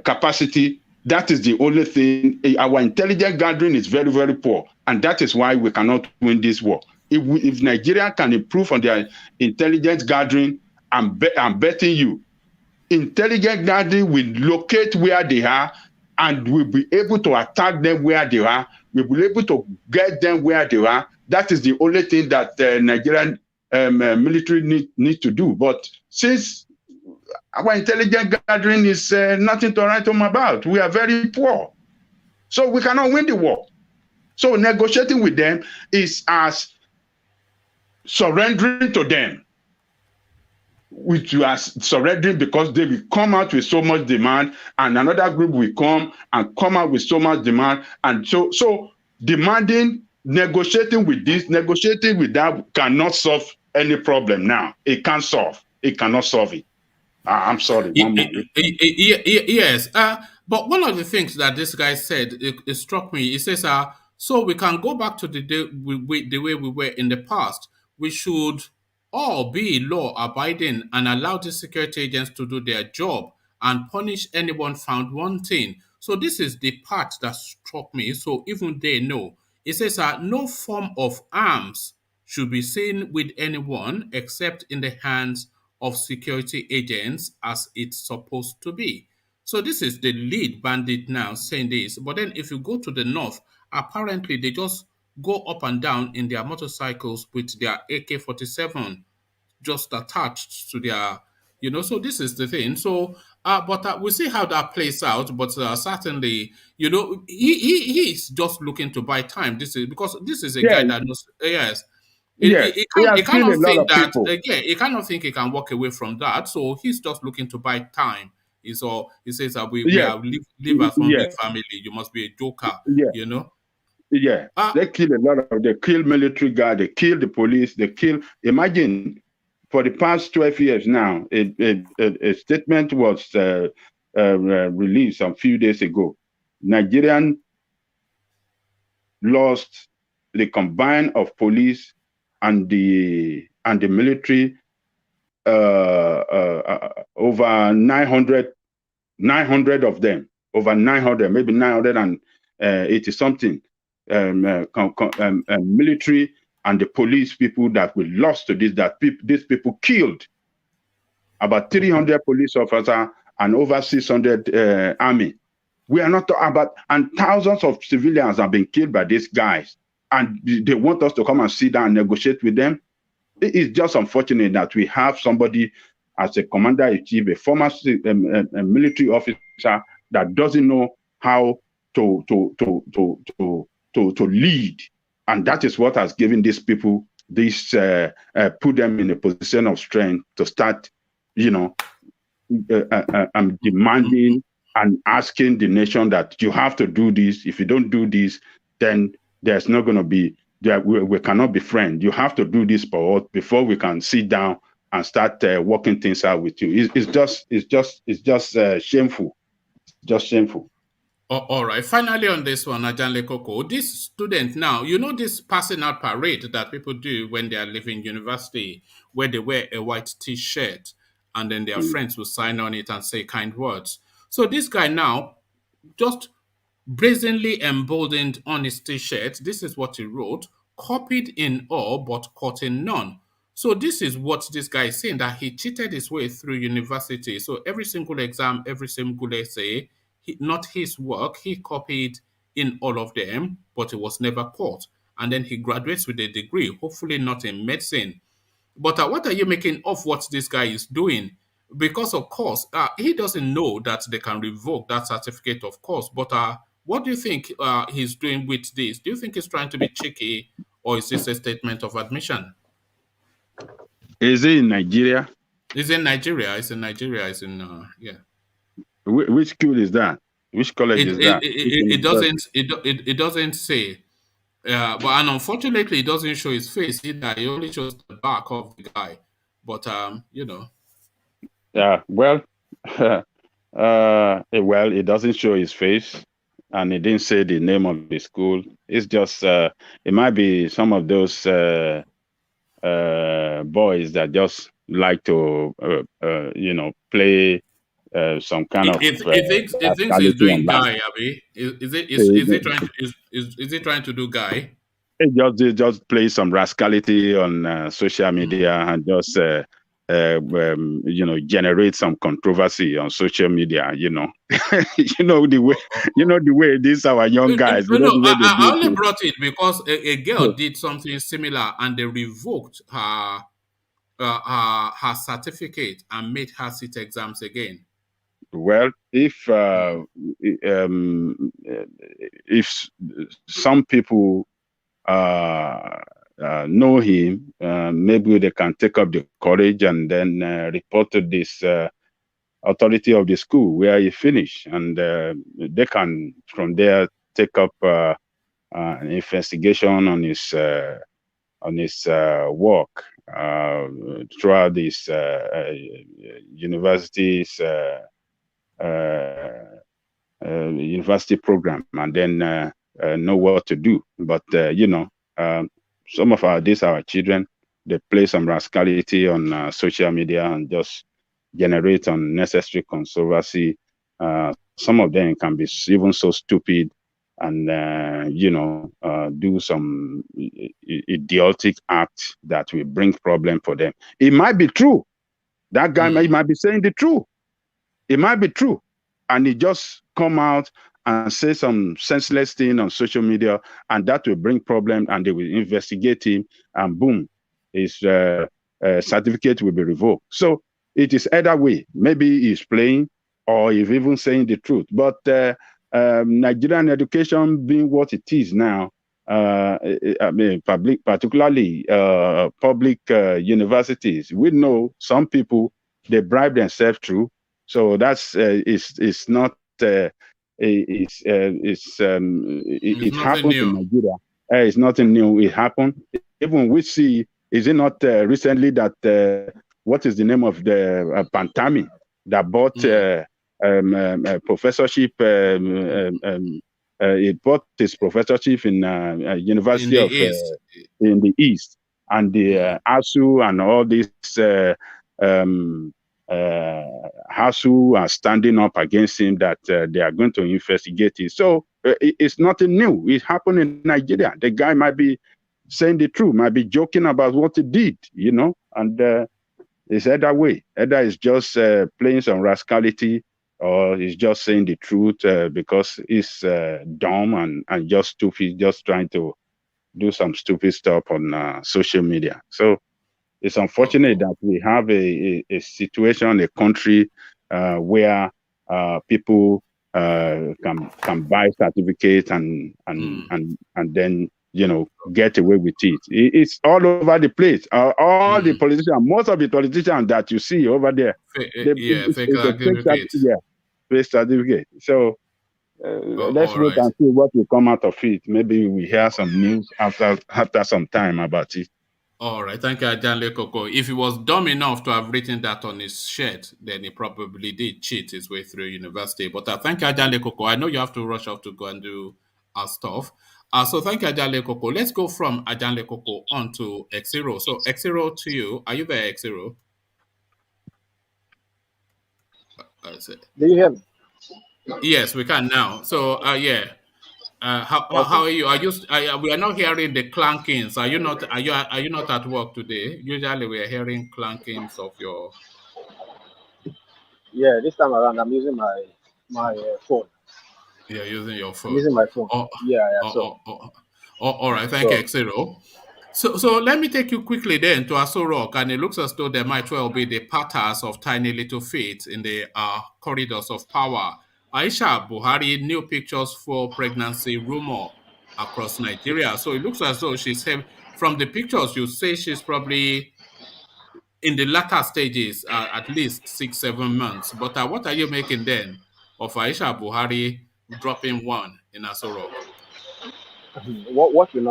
capacity. That is the only thing. Our intelligence gathering is very, very poor, and that is why we cannot win this war. If Nigeria can improve on their intelligence gathering, I'm betting you, intelligence gathering will locate where they are, and we'll be able to attack them where they are. We'll be able to get them where they are. That is the only thing that Nigerian military need to do. But since our intelligence gathering is nothing to write home about, we are very poor, so we cannot win the war. So negotiating with them is as surrendering to them, which you are surrendering because they will come out with so much demand, and another group will come out with so much demand, and so demanding, negotiating with this, negotiating with that cannot solve any problem now. It can't solve. It cannot solve it. I'm sorry. Yes. But one of the things that this guy said, it struck me. He says, so we can go back to the way we were in the past. We should all be law abiding and allow the security agents to do their job and punish anyone found wanting. So this is the part that struck me. So even they know. It says, no form of arms should be seen with anyone except in the hands of security agents as it's supposed to be. So this is the lead bandit now saying this. But then if you go to the north, apparently they just go up and down in their motorcycles with their AK-47 just attached to their, so this is the thing. So, but we'll see how that plays out. But certainly, he's just looking to buy time. This is because this is a guy Yes, that knows, yes. yes. He He has killed cannot a lot think of that, people. he cannot think he can walk away from that. So he's just looking to buy time. Is all he says that we Yes, are live as one big yes, family. You must be a joker, yes. you know. Yeah, Uh, they kill a lot of. They kill military guard. They kill the police. They kill. Imagine, for the past 12 years now, a statement was released a few days ago. Nigerian lost the combine of police and the military over 900 of them, over 900, maybe 980 something. Military and the police people that we lost to this, these people killed about 300 police officers and over 600 army. We are not talking about, and thousands of civilians have been killed by these guys, and they want us to come and sit down and negotiate with them. It is just unfortunate that we have somebody as a commander-in-chief, a former military officer that doesn't know how to lead, and that is what has given these people this put them in a position of strength to start, demanding and asking the nation that you have to do this. If you don't do this, then there's not going to be we cannot be friends. You have to do this for us before we can sit down and start working things out with you. It's just shameful. Just shameful. all right. Finally, on this one, Ajanle Koko, this student now, this passing out parade that people do when they are leaving university, where they wear a white T-shirt and then their friends will sign on it and say kind words. So this guy now just brazenly emboldened on his T-shirt. This is what he wrote: copied in all, but caught in none. So this is what this guy is saying, that he cheated his way through university. So every single exam, every single essay, not his work, he copied in all of them, but he was never caught. And then he graduates with a degree, hopefully not in medicine. But what are you making of what this guy is doing? Because of course, he doesn't know that they can revoke that certificate, of course. But what do you think he's doing with this? Do you think he's trying to be cheeky, or is this a statement of admission? Is he in Nigeria? It's in Nigeria. It's in Nigeria. It's in yeah. Which school is that? Which college is that? It doesn't say. But and unfortunately, it doesn't show his face either. It only shows the back of the guy. But you know. Yeah. Well, well, it doesn't show his face, and it didn't say the name of the school. It's just it might be some of those boys that just like to play some kind of It thinks he's rascality doing online. guy, Abby. Is he trying to is he trying to do guy? They just play some rascality on social media and just generate some controversy on social media. You know, the way the way these our young guys. No, You know no, the way they I do only things. brought it because a girl did something similar and they revoked her certificate and made her sit exams again. Well, if some people know him, maybe they can take up the courage and then report to this authority of the school where he finished, and they can from there take up an investigation on his work throughout this university's university program, and then know what to do. But some of our children, they play some rascality on social media and just generate unnecessary controversy. Some of them can be even so stupid and do some idiotic act that will bring problem for them. It might be true. That guy might be saying the truth. It might be true, and he just come out and say some senseless thing on social media, and that will bring problem, and they will investigate him, and boom, his certificate will be revoked. So it is either way. Maybe he's playing, or he's even saying the truth. But Nigerian education being what it is now, I mean, particularly public universities, we know some people, they bribe themselves through. So that's it's not it happened in Nigeria. It's nothing new. It happened. Even we see, is it not recently that what is the name of the Pantami that bought a professorship? He bought his professorship in University of in the East, and the ASU and all these HASU are standing up against him that they are going to investigate it. So it's nothing new. It happened in Nigeria. The guy might be saying the truth, might be joking about what he did, and it's either way. Either it's just playing some rascality, or he's just saying the truth because he's dumb and just stupid, just trying to do some stupid stuff on social media. So it's unfortunate that we have a situation, a country where people can buy certificates and then get away with it. It's all over the place. All the politicians, most of the politicians that you see over there, fake certificate. So let's wait and see what will come out of it. Maybe we hear some news after some time about it. All right, thank you, Ajanle Koko. If he was dumb enough to have written that on his shirt, then he probably did cheat his way through university. But thank you, Ajanle Koko. I know you have to rush off to go and do stuff. So thank you, Ajanle Koko. Let's go from Ajanle Koko on to Xero. So Xero, to you. Are you there, Xero? Do you hear me? Yes, we can now. So yeah. How are you? We are not hearing the clankings. Are you not at work today? Usually we are hearing clankings of your. Yeah, this time around I'm using my phone. You're using your I'm phone. using my phone. Oh, Yeah, yeah. oh, So oh, oh. Oh, all right. Thank you, so Xero. So let me take you quickly then to Aso Rock, and it looks as though there might well be the patterns of tiny little feet in the corridors of power. Aisha Buhari, new pictures for pregnancy rumor across Nigeria. So it looks as though from the pictures, you say she's probably in the latter stages, at least 6, 7 months. But what are you making then of Aisha Buhari dropping one in Aso Rock? what will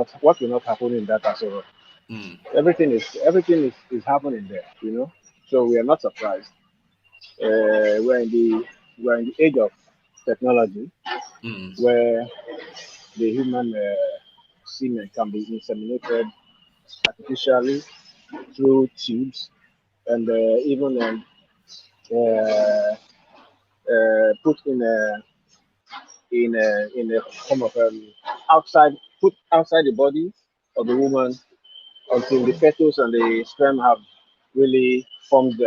not happen in that as well? Mm, Everything is happening there, you know. So we are not surprised. We're in the age of technology mm. where the human semen can be inseminated artificially through tubes and even uh, put in a form of put outside the body of the woman until the fetus and the sperm have really formed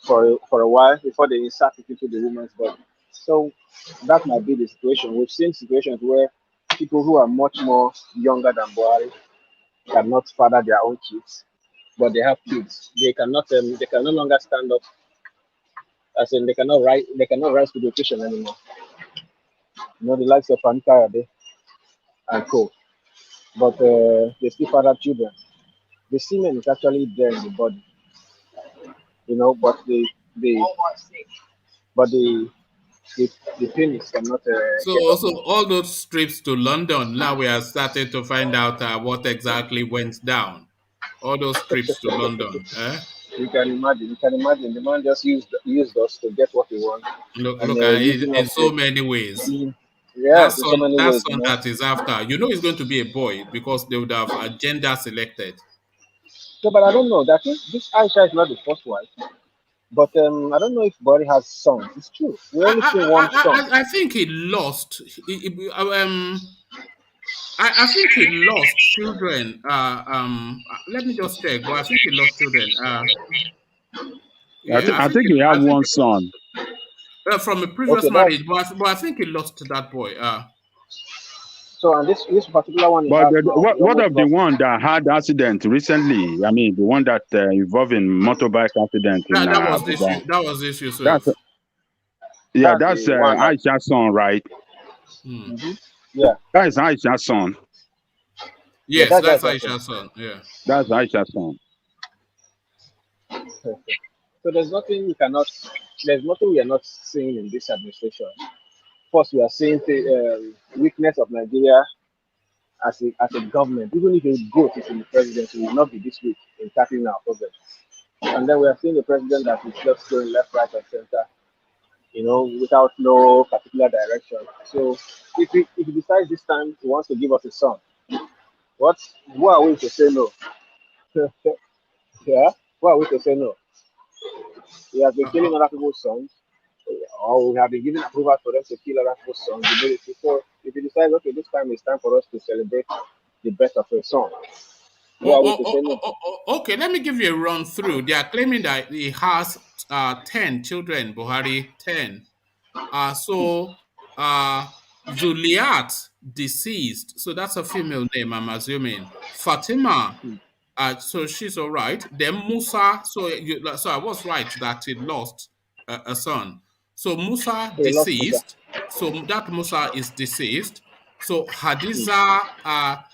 for a while before they insert it into the woman's body. So that might be the situation. We've seen situations where people who are much more younger than Buhari cannot father their own kids, but they have kids. They can no longer stand up, as in they cannot rise to the occasion anymore. You know, the likes of Ankara and co. But they still father children. The semen is actually there in the body, you know, the but the penis cannot get So, up. so all those trips to London, now we are starting to find out what exactly went down. All those trips to London, eh? You can imagine the man just used us to get what he wants, and using In us so to many ways. yes, in so many That ways, you son know. that is after, it's going to be a boy because they would have a gender selected. So, but I don't know. I think this Aisha is not the first wife, but I don't know if Bori has sons. It's true. We only see one son. I think he lost. I think he lost children. Let me just check, but I think he lost children. Yeah, I think he have I think one son. from a previous Okay, that's marriage, but I think he lost that boy. so. And this particular one he But has now, he what almost of the lost. one that had accident recently? I mean, the one that involved in motorbike accident in Abuja. That was this That's Yusuf. That's that's the one that. Aisha's son, right? Hmm. Mhm. Yeah, That is Aisha's son. yeah, Yes, that's that's that's Aisha's son. Yeah. That's Aisha's son. So there's nothing we are not seeing in this administration. First, we are seeing the weakness of Nigeria as a government. Even if a goat is in the presidency, will not be this weak in tackling our problems. And then we are seeing a president that is just going left, right, and center, you know, without no particular direction. So if he decides this time he wants to give us a son, what who are we to say no? Yeah, who are we to say no? He has been Uh, killing uh, other people's sons, or we have been giving approval for them to kill other people's sons. So if he decides, okay, this time it's time for us to celebrate the birth of a son, who are we to say no? okay, let me give you a run through. They are claiming that he has 10 children, Buhari, 10. So Zuliat, deceased. So that's a female name, I'm assuming. Fatima, so she's all right. Then Musa, so I was right that he lost a son. So Musa He lost Musa. deceased. So that Musa is deceased. So Hadiza,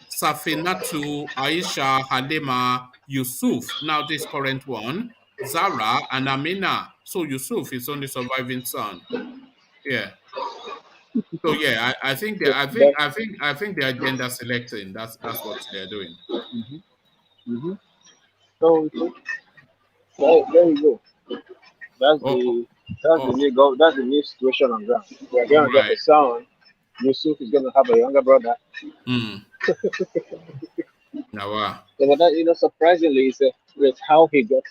Safinatu, Aisha, Halima, Yusuf, now this current one, Zara, and Amina. So Yusuf is only surviving son. Yeah. So yeah, I think they So then, I think they are gender selecting. That's what they're doing. hmm so there you go. That's Oh, oh, the that's the new situation on ground. We are all going to get right. a son. Yusuf is going to have a younger brother. Mm. Now, So, but that, surprisingly, is with how he gave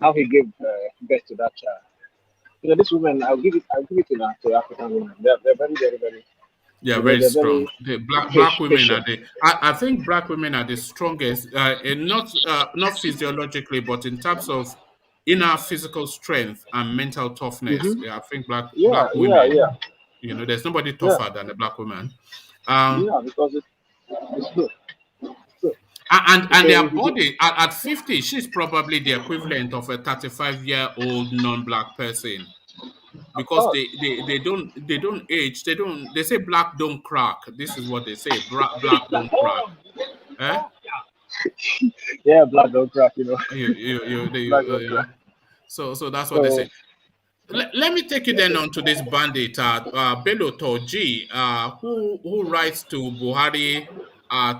birth to that child. You know, these women, I'll give it to African women. They're very, very, very, Yeah, you know, very they're strong. very The black women are patient. the. I think black women are the strongest, and not physiologically, but in terms of inner physical strength and mental toughness. Mm-hmm. Yeah, I think Yeah, black yeah, women. yeah, There's nobody yeah, tougher than a black woman. Um, yeah, because it's good. Good. and So their if you, body at 50, she's probably the equivalent of a 35-year-old non-black person of because course, they don't age. They say black don't crack. This is what they say. Black don't crack. Eh? yeah, black don't crack, you know, black don't You crack. know. So that's what they So say. Let me take you then on to this bandit, Bello Turji, who writes to Buhari,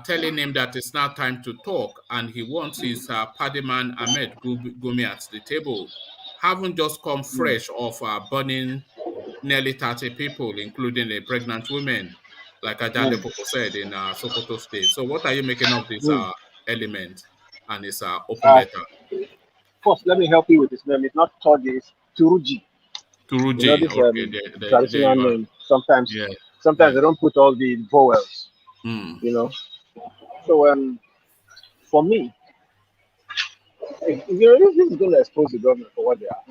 telling him that it's now time to talk, and he wants his paddy man Ahmed Gumi at the table. Haven't just come fresh off burning nearly 30 people, including a pregnant woman, like Ajade mm, Popo said in Sokoto State. So, what are you making of this mm. element and his open letter? First, let me help you with his name. It's not Turji, it's Turuji. You know Turuji, this okay, there traditional you are. name. Sometimes, Yeah, sometimes yeah. they don't put all the vowels. Mm, You know. So for me, if you know this is going to expose the government for what they are.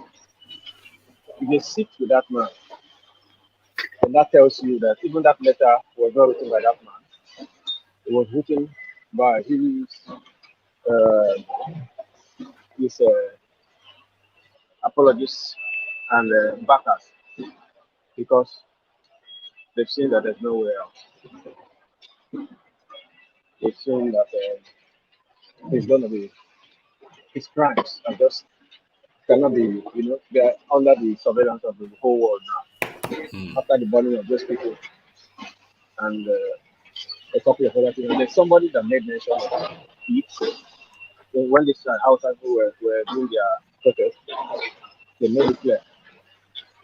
If they sit with that man, and that tells you that even that letter was not written by that man. It was written by uh, his apologists and backers because they've seen that there's no way out. They've seen that he's going to be his crimes are just cannot be, you know, they are under the surveillance of the whole world now. mm, After the burning of those people and a couple of other things, and there's somebody that made mention of it. When this house people were doing their protest, they made it clear.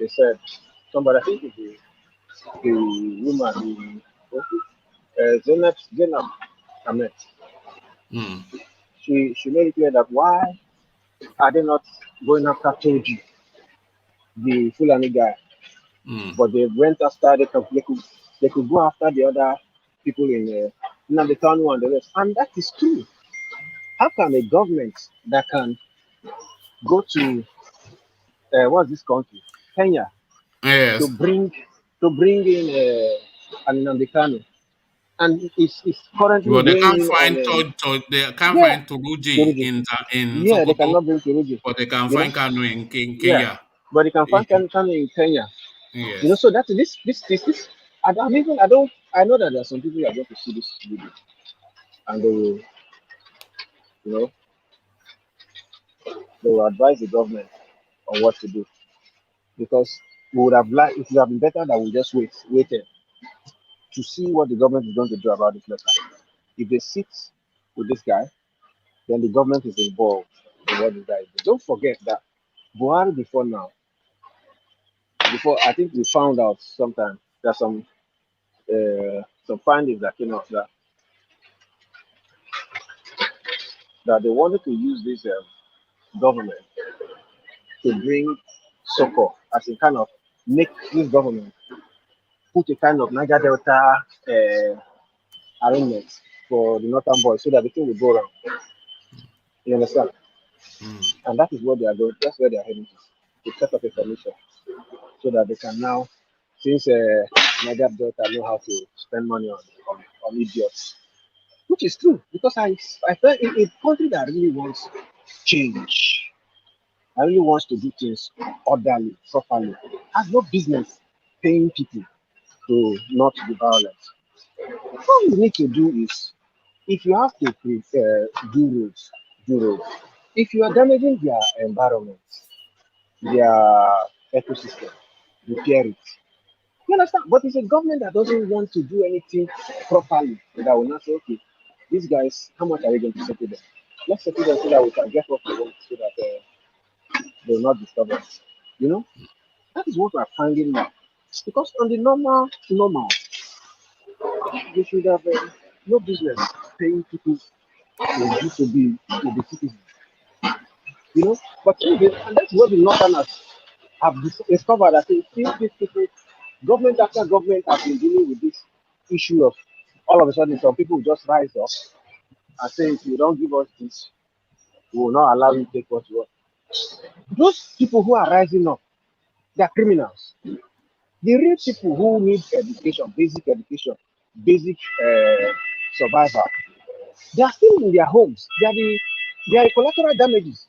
They said, somebody, I think it's the woman, Zainab Ahmed, mm, she made it clear that why are they not going after Turji, the Fulani guy, mm, but they went after they could go after the other people in the town and the rest, and that is true. How can a government that can go to what's this country, Kenya, to yes. bring in an Kanu, and it's currently But they going can't in on find they can't yeah, find Turuji Turuji. in Yeah, they Sokoto, cannot bring Turuji, but they can you know. find Kanu in Yeah, Kenya. but they can find Kanu in Kenya, you know. Yes. So that's this. I'm even I don't I know that there are some people that are going to see this video and they will, you know, they will advise the government on what to do because we would have liked it would have been better that we just waited to see what the government is going to do about this letter. If they sit with this guy, then the government is involved in what this guy is doing. Don't forget that Buhari before I think we found out sometime there's some findings that came out that they wanted to use this government to bring succor as a kind of make this government put a kind of Niger Delta arrangement for the northern boys so that the thing will go around. You understand? Mm, And that is what they are going. That's where they are heading to set up a commission so that they can now, since Niger Delta know how to spend money on idiots, which is true because I felt in a country that really wants change, that really wants to do things orderly, properly, has no business paying people to not be violent. All you need to do is, if you have to do roads, do roads. If you are damaging their environment, their ecosystem, repair it. You understand? But it's a government that doesn't want to do anything properly. That will not say, okay, these guys, how much are we going to settle them? Let's settle them so that we can get what we want, so that they will not disturb us. You know, that is what we're finding now. Because on the normal, they should have no business paying people to be citizens. You know, but and that's what the northerners have discovered that these people, government after government, have been dealing with this issue of all of a sudden some people just rise up and say, if you don't give us this, we will not allow you to take what you want. Those people who are rising up, they are criminals. The real people who need education, basic survival, they are still in their homes. They are collateral damages.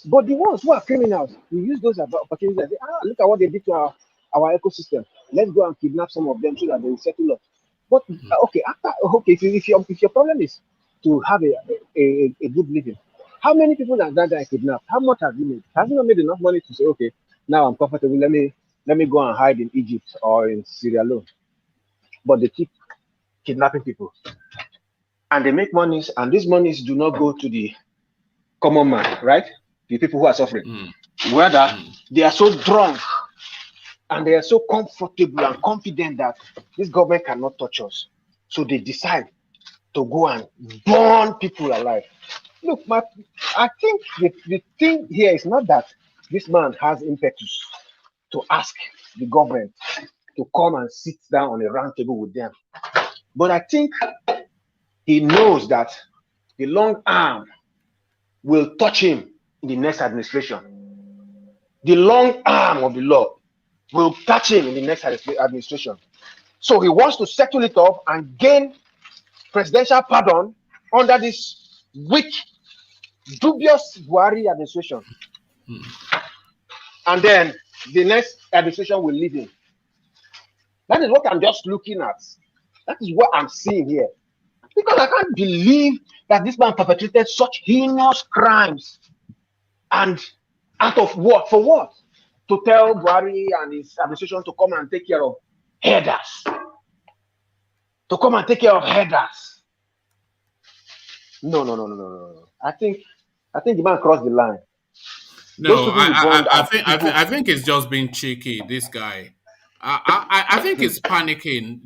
But the ones who are criminals, we use those opportunities and say, look at what they did to our ecosystem. Let's go and kidnap some of them so that they will settle us. But if your problem is to have a good living, how many people has that guy kidnapped? How much has he made? Has he not made enough money to say, okay, now I'm comfortable, let me go and hide in Egypt or in Sierra Leone? But they keep kidnapping people. And they make monies, and these monies do not go to the common man, right? The people who are suffering. Whether they are so drunk and they are so comfortable and confident that this government cannot touch us. So they decide to go and burn people alive. Look, I think the thing here is not that this man has impetus to ask the government to come and sit down on a round table with them. But I think he knows that the long arm will touch him in the next administration. The long arm of the law will touch him in the next administration. So he wants to settle it off and gain presidential pardon under this weak, dubious Buhari administration. And then the next administration will leave him. That is what I'm just looking at. That is what I'm seeing here. Because I can't believe that this man perpetrated such heinous crimes. And out of what? For what? To tell Buhari and his administration to come and take care of headers. To come and take care of headers. No. I think the man crossed the line. No, I think it's just being cheeky, this guy. I think he's panicking.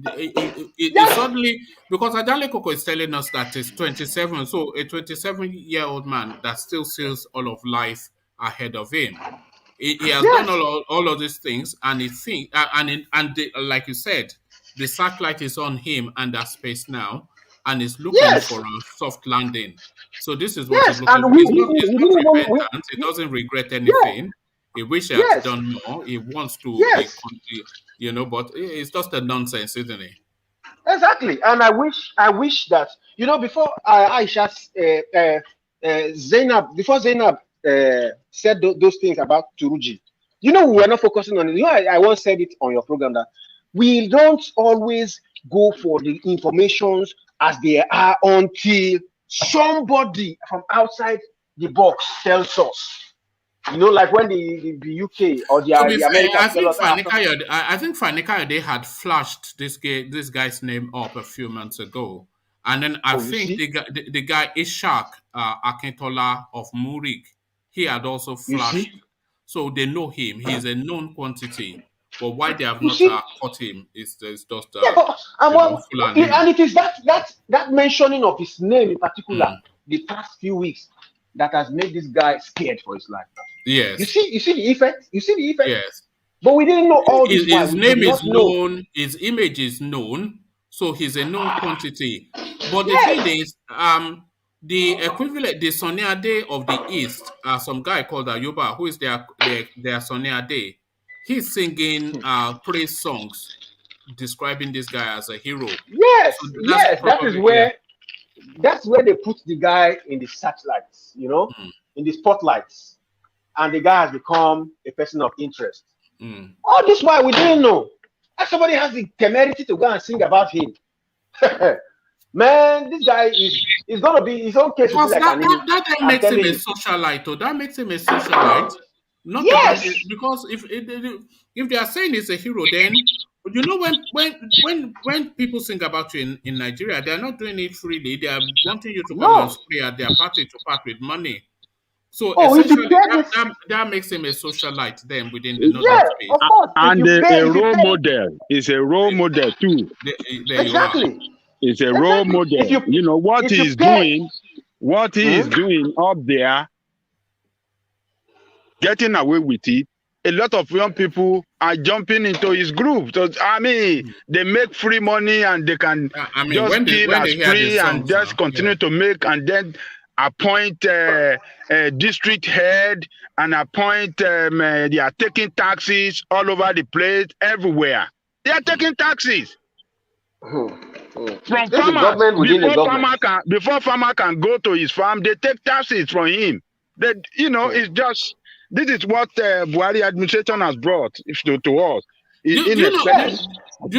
It suddenly, because Adale Koko is telling us that he's 27, so a 27-year-old man that still sees all of life ahead of him. He has done all of these things, and he think, like you said, the satellite is on him and that space now, and is looking for a soft landing. So this is what he's looking for. He's not repentant. He doesn't regret anything. He wishes he had done more. He wants to, but it's just a nonsense, isn't it? Exactly. And I wish that, before Aisha, Zainab said those things about Turji, we were not focusing on it. I once said it on your program that we don't always go for the informations as they are until somebody from outside the box tells us. Like when the UK or the Americans tell us. I think Fani Kayode had flashed this guy's name up a few months ago. And then I think the guy Ishak Akintola of Murik, he had also flashed. So they know him. He's a known quantity. But why they have not caught him is just and it is that mentioning of his name in particular the past few weeks that has made this guy scared for his life. Yes. You see the effect? Yes. But we didn't know all this. His name is known, his image is known, so he's a known quantity. But the thing is, the equivalent, the Sonny Ade of the East, some guy called Ayuba, who is their Sonny Ade, he's singing praise songs describing this guy as a hero. Yes, so that's where they put the guy in the searchlights, in the spotlights. And the guy has become a person of interest. All this while we didn't know. And somebody has the temerity to go and sing about him. Man, this guy is gonna be his own case. That makes him a socialite. That makes him a socialite. Not because if they are saying he's a hero, then when people sing about you in Nigeria, they are not doing it freely. They are wanting you to come and stay at their party to part with money. So essentially, that makes him a socialite then within the northern space. Of course. And a role model. Is a role model too. Exactly. It's a role model. What he's doing up there, getting away with it, a lot of young people are jumping into his group. So I mean, they make free money and they can I mean, just kill when as they hear free the and songs, just continue to make, and then appoint a district head and appoint. They are taking taxes all over the place, everywhere. They are taking taxes from This is farmers. government within the government. Before farmer can go to his farm, they take taxes from him. That it's just this is what Buhari administration has brought to us. Do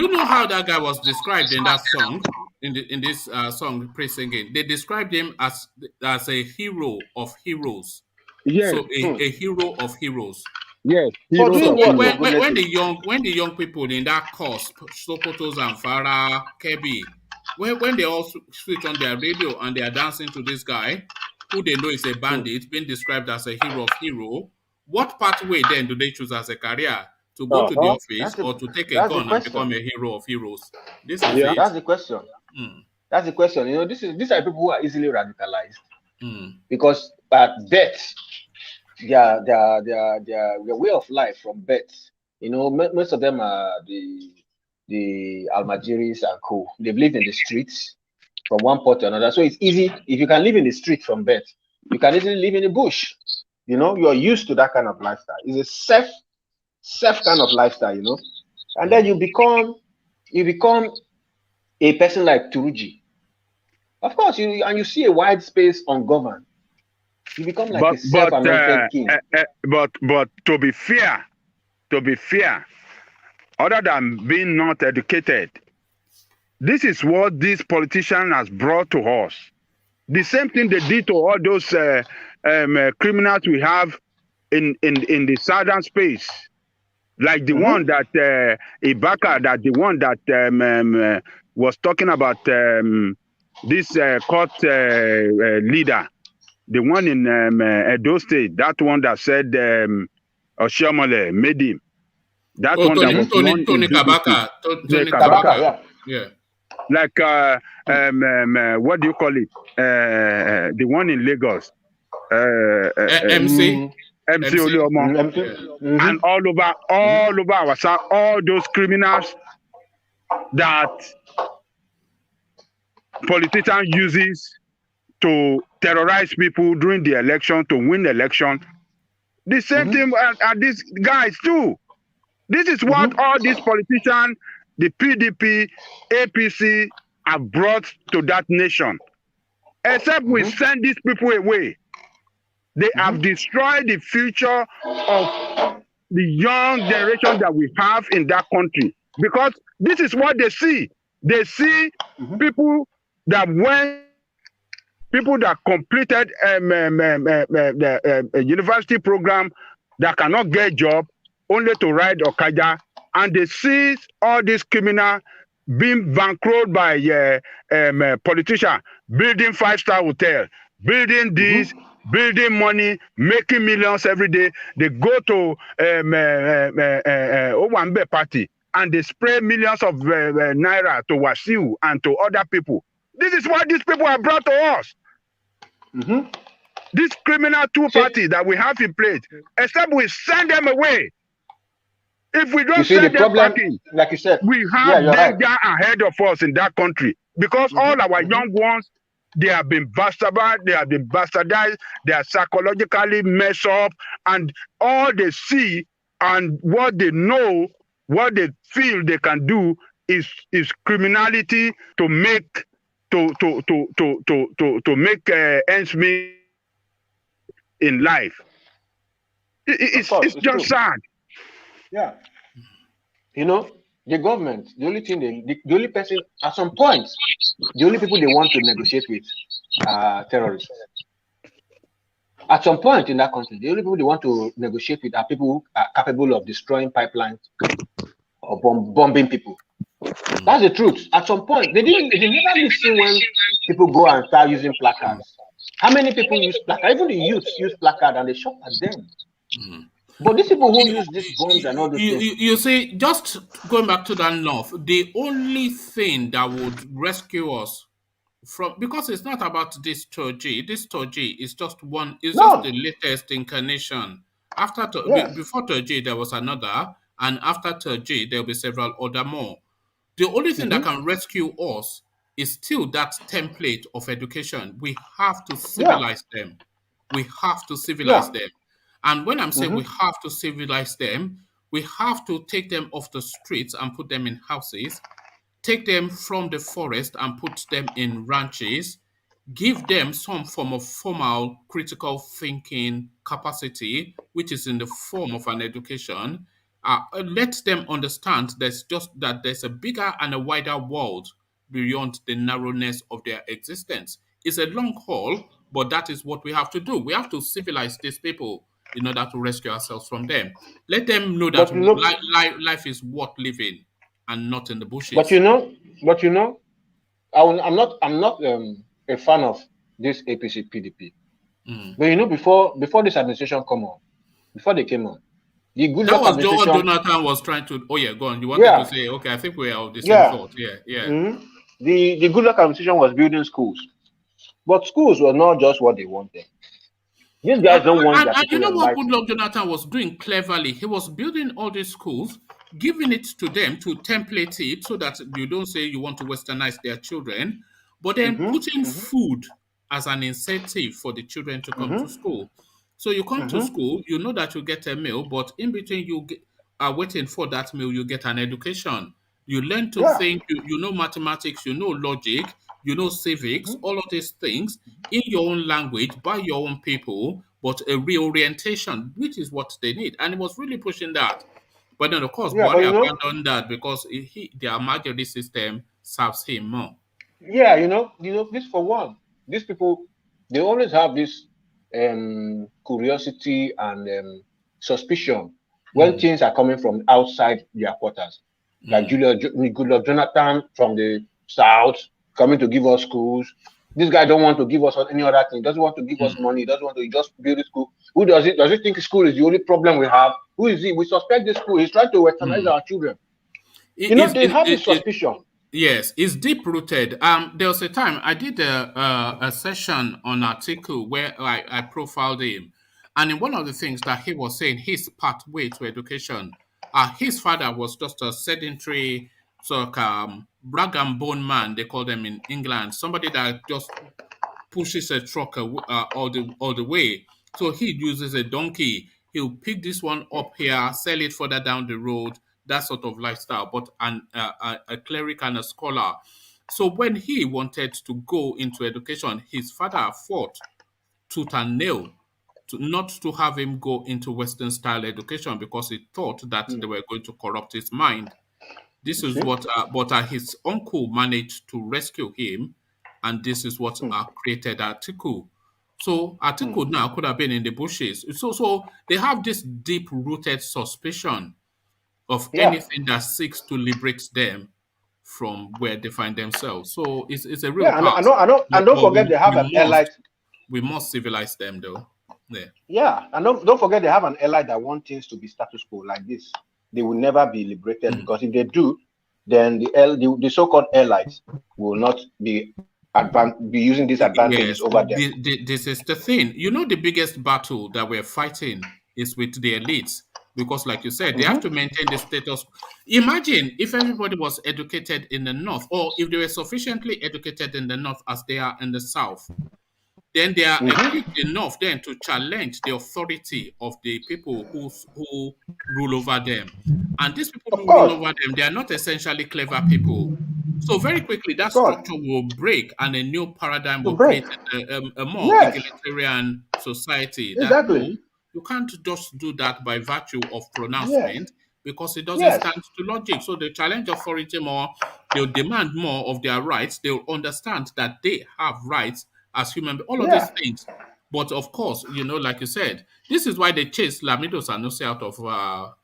you know how that guy was described in that song? In this song, Praise Singing, they described him as a hero of heroes. Yes. So a hero of heroes. Yes. For doing what? When the young people in that course, Sokoto, Zamfara, Kebbi, when they all switch on their radio and they are dancing to this guy, who they know is a bandit, being described as a hero of hero, what pathway then do they choose as a career? To go to the office or to take a gun and become a hero of heroes? This is it. That's the question. That's the question. These are people who are easily radicalized because at birth, their way of life from birth. Most of them are the Almajiris and co. They've lived in the streets from one part to another. So it's easy. If you can live in the street from birth, you can easily live in the bush. You're used to that kind of lifestyle. It's a safe kind of lifestyle, and then you become a person like Turji. Of course, you see a wide space ungoverned. You become like a self-anointed king. But to be fair, other than being not educated, this is what this politician has brought to us. The same thing they did to all those criminals we have in the southern space. Like the one that Ibaka, that the one that was talking about this court leader, the one in Edo State, that one that said Oshiomole made him. That one that was Tony Kabaka. Tony Kabaka, yeah. Like what do you call it? The one in Lagos. MC Oluomo. And all over our side, all those criminals that politicians uses to terrorize people during the election, to win the election. The same thing and these guys too. This is what all these politicians, the PDP, APC have brought to that nation. Except we send these people away. They have destroyed the future of the young generation that we have in that country. Because this is what they see. They see people that completed a university program that cannot get a job, only to ride Okada, and they see all these criminals being bankrolled by politicians, building 5-star hotel, building this, building money, making millions every day. They go to Owambe party and they spray millions of naira to Wasiu and to other people. This is what these people have brought to us. This criminal two-party that we have in place, except we send them away. If we don't send them back in, like you said, we have danger ahead of us in that country. Because all our young ones, they have been bastardized, they are psychologically messed up, and all they see and what they know, what they feel they can do is criminality to make make ends meet in life. It's just true. Sad. Yeah. The government, the only person, at some point, the only people they want to negotiate with are terrorists. At some point in that country, the only people they want to negotiate with are people who are capable of destroying pipelines or bombing people. That's the truth. At some point, they never listen when people go and start using placards. How many people use placards? Even the youths use placards and they shout at them. But these people who use these bombs and all these things. You see, just going back to that north, the only thing that would rescue us from, because it's not about this Turji. This Turji is just one, it's just the latest incarnation Yes. Before Turji, there was another, and after Turji, there will be several other more. The only thing that can rescue us is still that template of education. We have to Yeah. civilize them. We have to civilize Yeah. them. And when I'm saying we have to civilize them, we have to take them off the streets and put them in houses, take them from the forest and put them in ranches, give them some form of formal critical thinking capacity, which is in the form of an education. Let them understand there's a bigger and a wider world beyond the narrowness of their existence. It's a long haul, but that is what we have to do. We have to civilize these people in order to rescue ourselves from them. Let them know that But you know, life is worth living and not in the but bushes. you know, but you know, I'm not a fan of this APC PDP. Mm. But you know, before this administration before they came on, the That Goodluck was what administration, Jonathan was trying to. Oh yeah, go on. You wanted to yeah, say, okay, I think we are of the same yeah, thought. Yeah, yeah. the Goodluck administration was building schools, but schools were not just what they wanted. These And, guys don't want their and you people know what enlightened. Goodluck Jonathan was doing cleverly? He was building all these schools, giving it to them to template it so that you don't say you want to westernize their children, but then putting food as an incentive for the children to come to school. So you come to school, you know that you get a meal, but in between are waiting for that meal, you get an education. You learn to Yeah, think, you know mathematics, you know logic, you know civics, all of these things in your own language, by your own people, but a reorientation, which is what they need. And he was really pushing that. But then, of course, yeah, but Buhari you know, abandoned that because their majority system serves him more. yeah, this for one. These people, they always have this curiosity and suspicion when Mm, things are coming from outside their quarters. Like mm, Goodluck Jonathan from the south coming to give us schools. This guy don't want to give us any other thing. Doesn't want to give us mm, money. Doesn't want to just build a school. Who does it? Does he think school is the only problem we have? Who is he? We suspect this school. He's trying to westernize mm. our children. It, They it, have this it, it, suspicion. Yes, it's deep rooted. There was a time I did a session on article where I profiled him, and in one of the things that he was saying, his pathway to education, his father was just a sedentary sort of brag and bone man. They call them in England, somebody that just pushes a truck all the way. So he uses a donkey. He'll pick this one up here, sell it further down the road. That sort of lifestyle, but a cleric and a scholar. So when he wanted to go into education, his father fought tooth and nail to not to have him go into Western style education because he thought that they were going to corrupt his mind. This You is see? what, but his uncle managed to rescue him, and this is what created Atiku. So Atiku now could have been in the bushes. So they have this deep-rooted suspicion of Yeah. anything that seeks to liberate them from where they find themselves. So it's a real Yeah, task. and don't But forget they have an elite. we must civilize them though. Yeah. Yeah, and don't forget they have an elite that want things to be status quo like this. They will never be liberated because if they do, then the so-called elites will not be be using these advantages Yes, over them. this is the thing. You know, the biggest battle that we're fighting is with the elites because, like you said, they have to maintain the status. Imagine if everybody was educated in the north, or if they were sufficiently educated in the north as they are in the south, then they are equipped enough then to challenge the authority of the people who rule over them. And these people Of who rule course, over them, they are not essentially clever people. So very quickly, of that course, structure will break, and a new paradigm to will break. create a more Yes, egalitarian society. That exactly. no, you can't just do that by virtue of Yes, pronouncement because it doesn't yes, stand to logic. So they challenge authority more. They'll demand more of their rights. They'll understand that they have rights as human. All of these yeah. things. But of course, like you said, this is why they chased Lamido Sanusi out of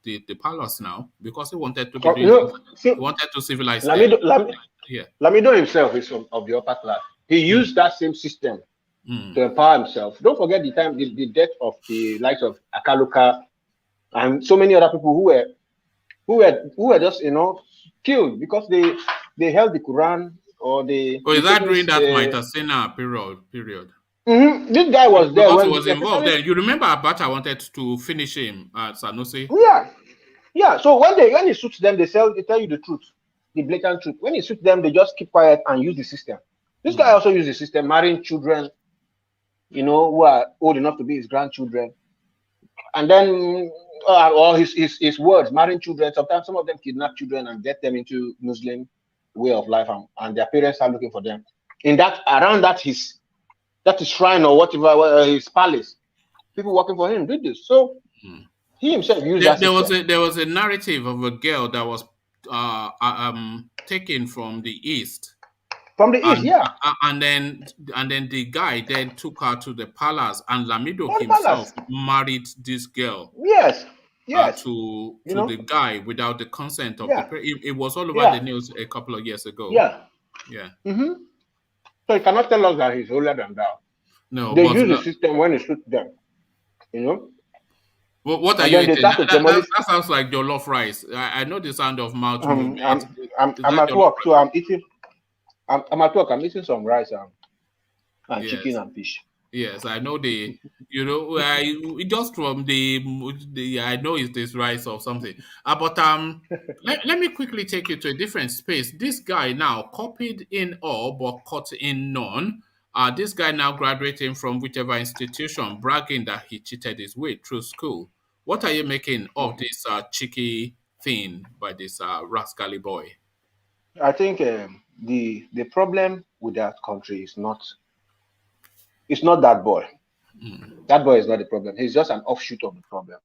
the palace now because he wanted to be doing things. See, He wanted to civilize them. Lamido, Lam, Yeah. Lamido himself is of the upper class. He Mm, used that same system mm. to empower himself. Don't forget the death of the likes of Akaluka and so many other people who were just killed because they held the Quran or they Oh, is that taking during that Maitasena period? This guy was there Because he when, was involved especially, there. You remember Abacha wanted to finish him at Sanusi? yeah. So when it suits them, they tell you the truth, the blatant truth. When it suits them, they just keep quiet and use the system. This guy also used the system, marrying children, who are old enough to be his grandchildren, and then or his words, marrying children. Sometimes some of them kidnap children and get them into Muslim way of life, and their parents are looking for them. Around that his shrine or whatever, his palace, people working for him did this. So he himself used that system. There was a narrative of a girl that was taken from the east. From the east, yeah. And then the guy then took her to the palace, and Lamido himself married this girl. Yes. To the guy without the consent of the parents. It was all over the news a couple of years ago. Yeah. So you cannot tell us that he's older than that. No, they use the system when it suits them. Well, what are you eating? That sounds like jollof rice. I know the sound of mouth movement. I'm at work, so I'm eating. I'm at work. I'm eating some rice and chicken and fish. Yes, I know just from the I know it's this rice or something. But let me quickly take you to a different space. This guy now copied in all but cut in none. This guy now graduating from whichever institution, bragging that he cheated his way through school. What are you making of this cheeky thing by this rascally boy? I think the problem with that country is not that boy. That boy is not the problem. He's just an offshoot of the problem.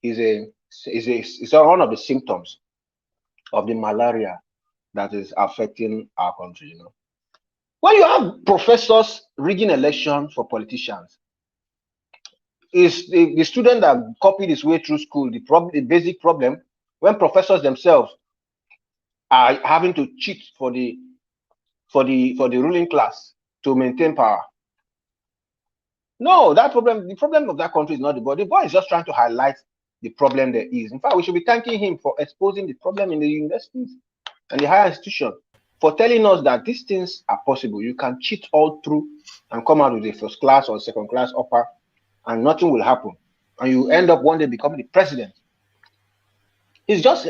He's one of the symptoms of the malaria that is affecting our country. When you have professors rigging elections for politicians, is the student that copied his way through school the basic problem when professors themselves are having to cheat for the ruling class to maintain power? No, the problem of that country is not the boy. The boy is just trying to highlight the problem there is. In fact, we should be thanking him for exposing the problem in the universities and the higher institution, for telling us that these things are possible. You can cheat all through and come out with a first class or second class offer, and nothing will happen. And you end up one day becoming the president. He's just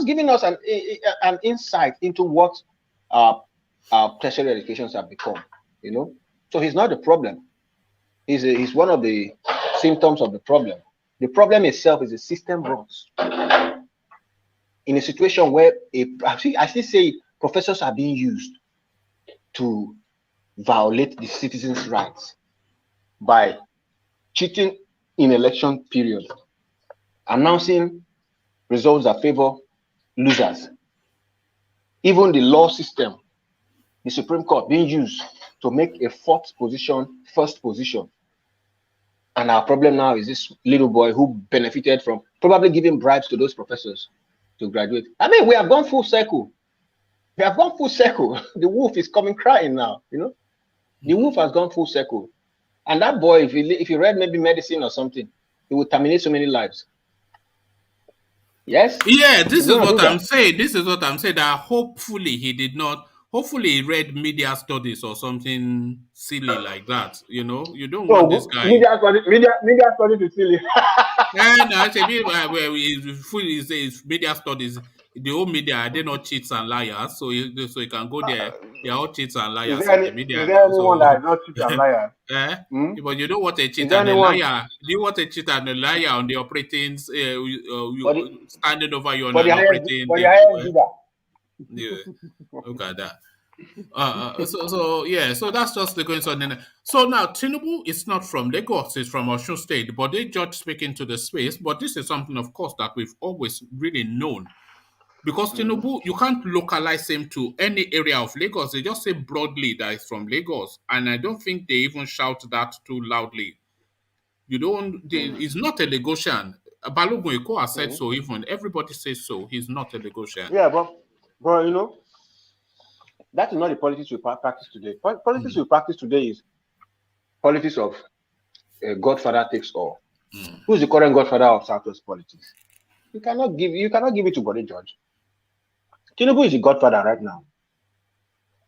giving us an insight into what our tertiary educations have become. So he's not the problem. He's one of the symptoms of the problem. The problem itself is the system runs in a situation where I still say professors are being used to violate the citizens' rights by cheating in election period, announcing results that favor losers. Even the law system, the Supreme Court, being used to make a first position. And our problem now is this little boy who benefited from probably giving bribes to those professors to graduate. I mean, we have gone full circle. The wolf is coming crying now, The wolf has gone full circle. And that boy, if he read maybe medicine or something, he would terminate so many lives. Yes? Yeah, this is what I'm saying. That hopefully he did not. Hopefully he read media studies or something silly like that. You don't want this guy. Media studies is silly. No, actually, he says media studies. The whole media, they're not cheats and liars, so you can go there. They're all cheats and liars in the media. Is there anyone that is not cheats and liars? But you don't want a cheat and a liar. Do you want a cheat and a liar on the operating, standing over you on the operating? Yeah, look at that. So that's just the going on. So now Tinubu is not from Lagos, he's from Osun State, but they just speaking to the space. But this is something, of course, that we've always really known. Because Tinubu, you can't localize him to any area of Lagos. They just say broadly that he's from Lagos. And I don't think they even shout that too loudly. He's not a Lagosian. Balogun Eko has said so even. Everybody says so. He's not a Lagosian. Yeah, but that is not the politics we practice today. Politics we practice today is politics of Godfather takes all. Who's the current Godfather of Southwest politics? You cannot give it to Body George. Tinubu is the Godfather right now.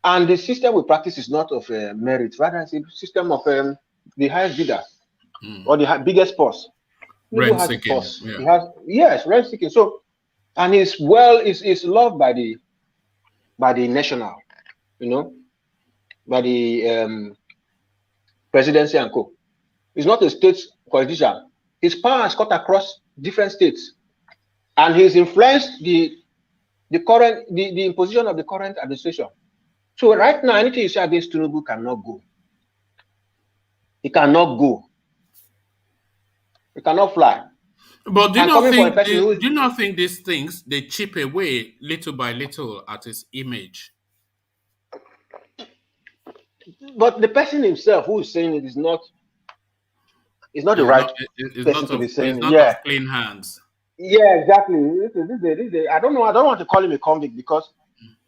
And the system we practice is not of merit, rather it's a system of the highest bidder or the biggest purse. Tinubu Rent has the seeking. purse. Yeah. He has, yes, rent seeking. So, and he's well, is loved by the national, you know, by the presidency and co. He's not a state politician. His power has cut across different states, and he's influenced the current the imposition of the current administration. So right now, anything you say against Tinubu cannot go. He cannot go. He cannot fly. But And coming from a person do who you not think these things they chip away little by little at his image? but the person himself who is saying it is not the It's right not. It's person not to of. be It's saying it. not of Yeah. clean hands. Yeah, exactly. I don't know. I don't want to call him a convict because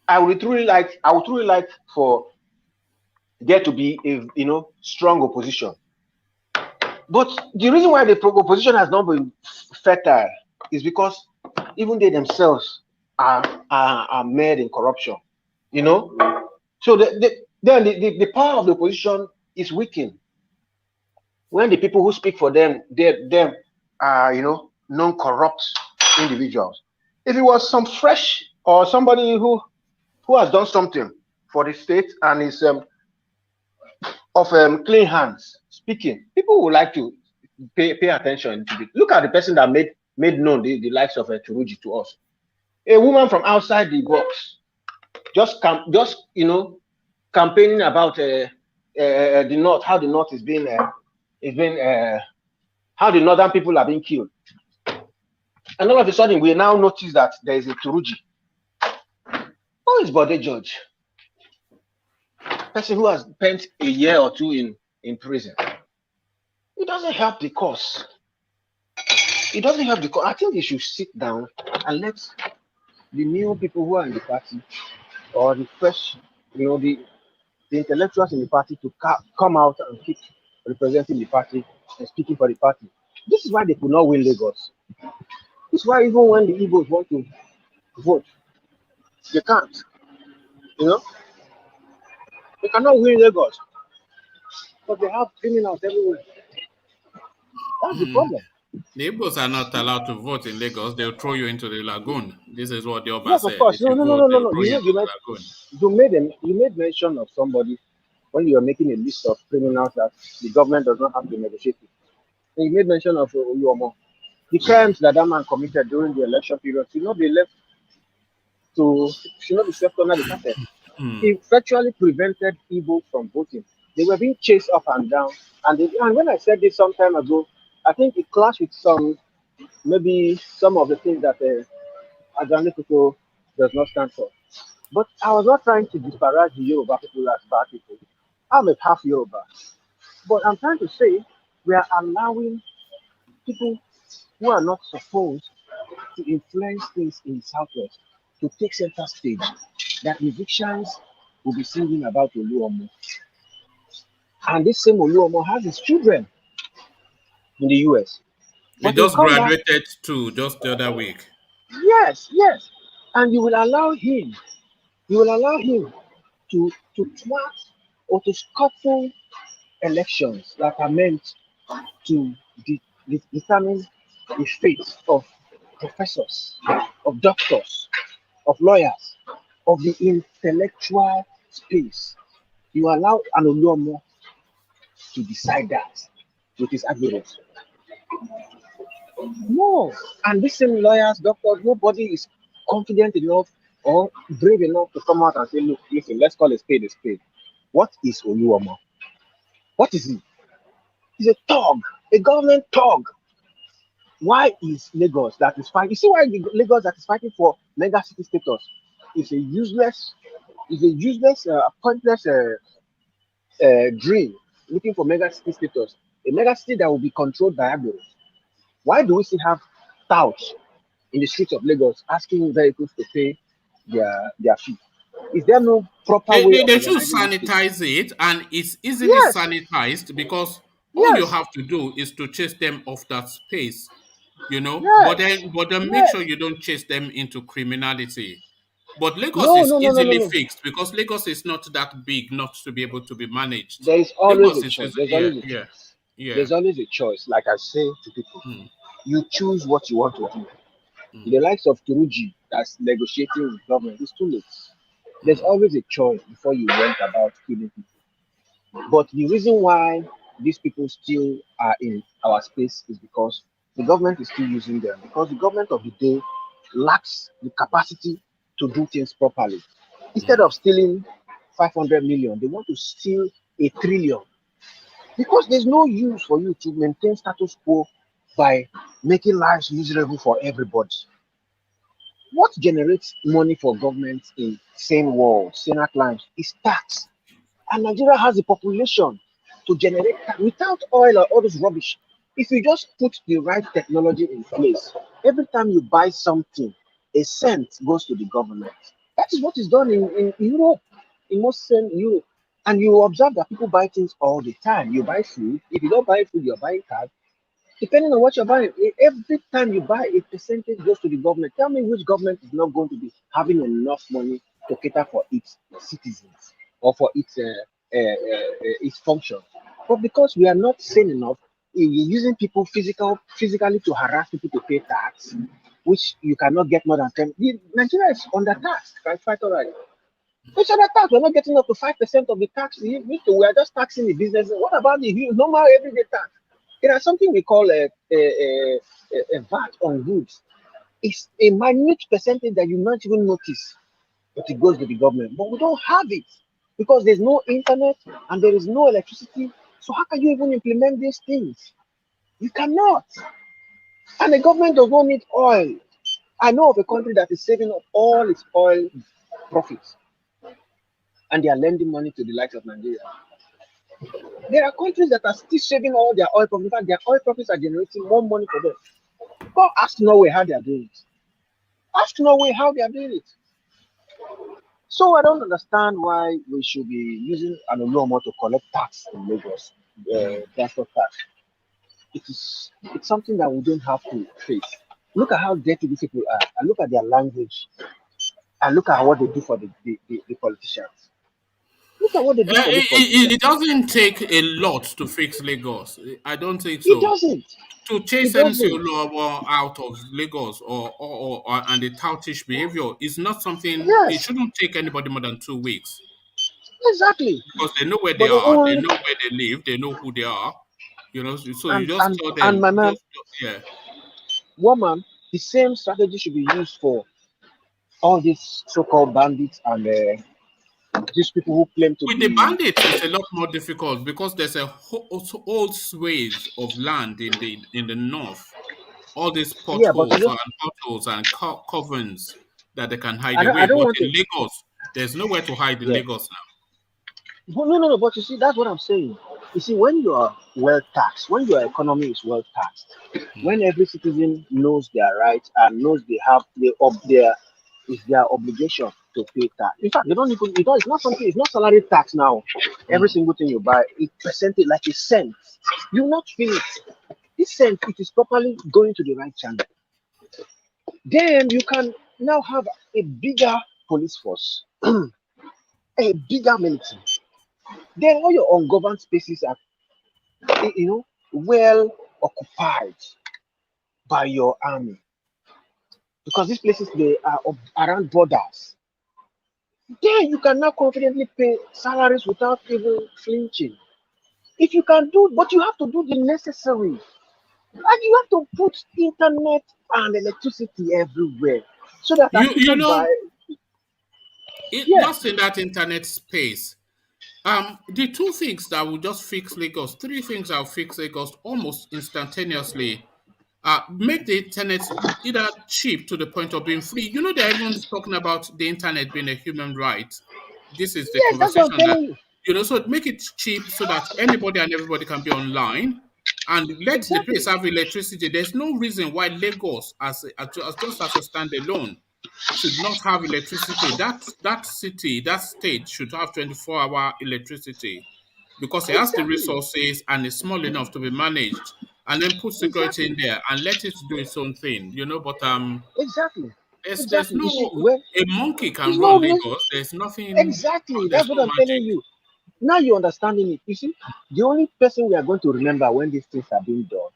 I would truly like for there to be a strong opposition. But the reason why the opposition has not been fertile is because even they themselves are made in corruption. So the power of the opposition is weakened when the people who speak for them are non-corrupt individuals. If it was some fresh or somebody who has done something for the state and is of clean hands speaking, people would like to pay attention to it. Look at the person that made known the likes of Turji to us. A woman from outside the box, just campaigning about the north, how the north is being how the northern people are being killed. And all of a sudden, we now notice that there is a Turuji. Who is Bode George? Person who has spent a year or two in prison. It doesn't help the cause. It doesn't help the cause. I think they should sit down and let the new people who are in the party or the fresh, the intellectuals in the party to come out and keep representing the party and speaking for the party. This is why they could not win Lagos. This is why even when the Igbos want to vote, they can't. They cannot win Lagos. But they have criminals everywhere. That's the problem. The Igbos are not allowed to vote in Lagos. They'll throw you into the lagoon. This is what the Oba Yes, of said. course. If you vote, they'll throw you into You the lagoon. you made mention of somebody when you were making a list of criminals that the government does not have to negotiate with. And you made mention of Oluomo. The crimes that man committed during the election period should not be swept under the carpet. He virtually prevented Igbo from voting. They were being chased up and down. And when I said this some time ago, I think it clashed with maybe some of the things that Ajani Kuto does not stand for. But I was not trying to disparage the Yoruba people as bad people. I'm a half Yoruba. But I'm trying to say we are allowing people who are not supposed to influence things in the Southwest to take center stage. That evictions will be singing about Oluomo. And this same Oluomo has his children in the US. He But he'll just come back. graduated too, just the other week. Yes. And you will allow him to thwart or to scuttle elections that are meant to determine the fate of professors, of doctors, of lawyers, of the intellectual space. You allow an Oluomo to decide that with his arguments. No. And these same lawyers, doctors, nobody is confident enough or brave enough to come out and say, look, listen, let's call a spade a spade. What is Oluomo? What is he? He's a thug, a government thug. Why is Lagos that is fighting? You see why Lagos that is fighting for mega city status is a useless, pointless dream looking for mega city status. A mega city that will be controlled by Agbero. Why do we still have touts in the streets of Lagos asking vehicles to pay their fee? Is there no proper way of They should organizing this thing? sanitize it, and it's easily Yes, sanitized because all you yes, have to do is to chase them off that space, But yes, then make sure yes. you don't chase them into criminality. But Lagos No, is no, no, no, no, easily no. fixed because Lagos is not that big not to be able to be managed. There is always Lagos a is choice. easy, There's yeah, always a yeah, choice. yeah. There's always a choice. Like I say to people, Mm, you choose what you want to do. mm, The likes of Turji that's negotiating with government, it's too late. There's mm, always a choice before you went about killing people. But the reason why these people still are in our space is because the government is still using them. Because the government of the day lacks the capacity to do things properly. Instead mm. of stealing 500 million, they want to steal a trillion. Because there's no use for you to maintain status quo by making lives miserable for everybody. What generates money for government in sane world, saner climes is tax. And Nigeria has the population to generate tax without oil or all this rubbish. If you just put the right technology in place, every time you buy something, a cent goes to the government. That is what is done in Europe, in most Europe. And you observe that people buy things all the time. You buy food. If you don't buy food, you're buying cars. Depending on what you're buying, every time you buy, a percentage goes to the government. Tell me which government is not going to be having enough money to cater for its citizens or for its function. But because we are not sane enough, you're using people physically to harass people to pay tax, which you cannot get more than 10. Nigeria is under tax, quite all right. Which other tax? We're not getting up to 5% of the tax. We are just taxing the business. What about the normal everyday tax? There is something we call a VAT on goods. It's a minute percentage that you not even notice, but it goes to the government. But we don't have it because there's no internet and there is no electricity. So how can you even implement these things? You cannot. And the government does not need oil. I know of a country that is saving up all its oil profits and they are lending money to the likes of Nigeria. There are countries that are still saving all their oil profits. In fact, their oil profits are generating more money for them. Go ask Norway how they are doing it. Ask Norway how they are doing it. So I don't understand why we should be using an Oluomo to collect tax in Lagos, transport tax. It's something that we don't have to face. Look at how dirty these people are, and look at their language, and look at what they do for the politicians. Look at what they do for these It politicians. doesn't take a lot to fix Lagos. I don't think It so. doesn't. To It chase MC doesn't. Oluomo out of Lagos and the toutish behavior is not something. It Yes, shouldn't take anybody more than 2 weeks exactly. because they know where they But the are, they only know where they live, they know who they are. So you and just and tell and them, my man, yeah. woman, the same strategy should be used for all these so-called bandits and these people who claim to With the be. bandits, it's a lot more difficult because there's a whole swathe of land in the north. All these Yeah, but you potholes and coverings that they can hide I away. don't But want in to. Lagos, there's nowhere to hide in Yeah. Lagos No, no, no, no. But you see, that's what I'm saying. You see, when you are well taxed, when your economy is well taxed, now. when every citizen knows their rights and knows they have their it's their obligation to pay tax. In fact, they don't even. It's not something. It's not salary tax now. Every Mm. single thing you buy, it percentage like a cent. You will not feel it. This cent, it is properly going to the right channel. Then you can now have a bigger police force, a bigger military. Then all your ungoverned spaces are, well occupied by your army because these places they are around borders. Then you can now confidently pay salaries without even flinching. If you can do, but you have to do the necessary, and you have to put internet and electricity everywhere so that as You people buy, know, yeah, just in that internet space, the two things that will just fix Lagos, three things that will fix Lagos almost instantaneously. Make the internet either cheap to the point of being free. You know, they're even talking about the internet being a human right. This is the yes, that's what I'm conversation that, telling you. so make it cheap so that anybody and everybody can be online and let the place Exactly, have electricity. There's no reason why Lagos, just as a standalone, should not have electricity. That city, that state should have 24-hour electricity because it has the exactly, resources and it's small enough to be managed. And then put security in exactly, there and let it do its own thing. But exactly. there's Exactly. You see, no when a monkey can there's run no Lagos. There's nothing. exactly. There's That's what no I'm telling magic. you. Now you're understanding it. You see, the only person we are going to remember when these things are being done,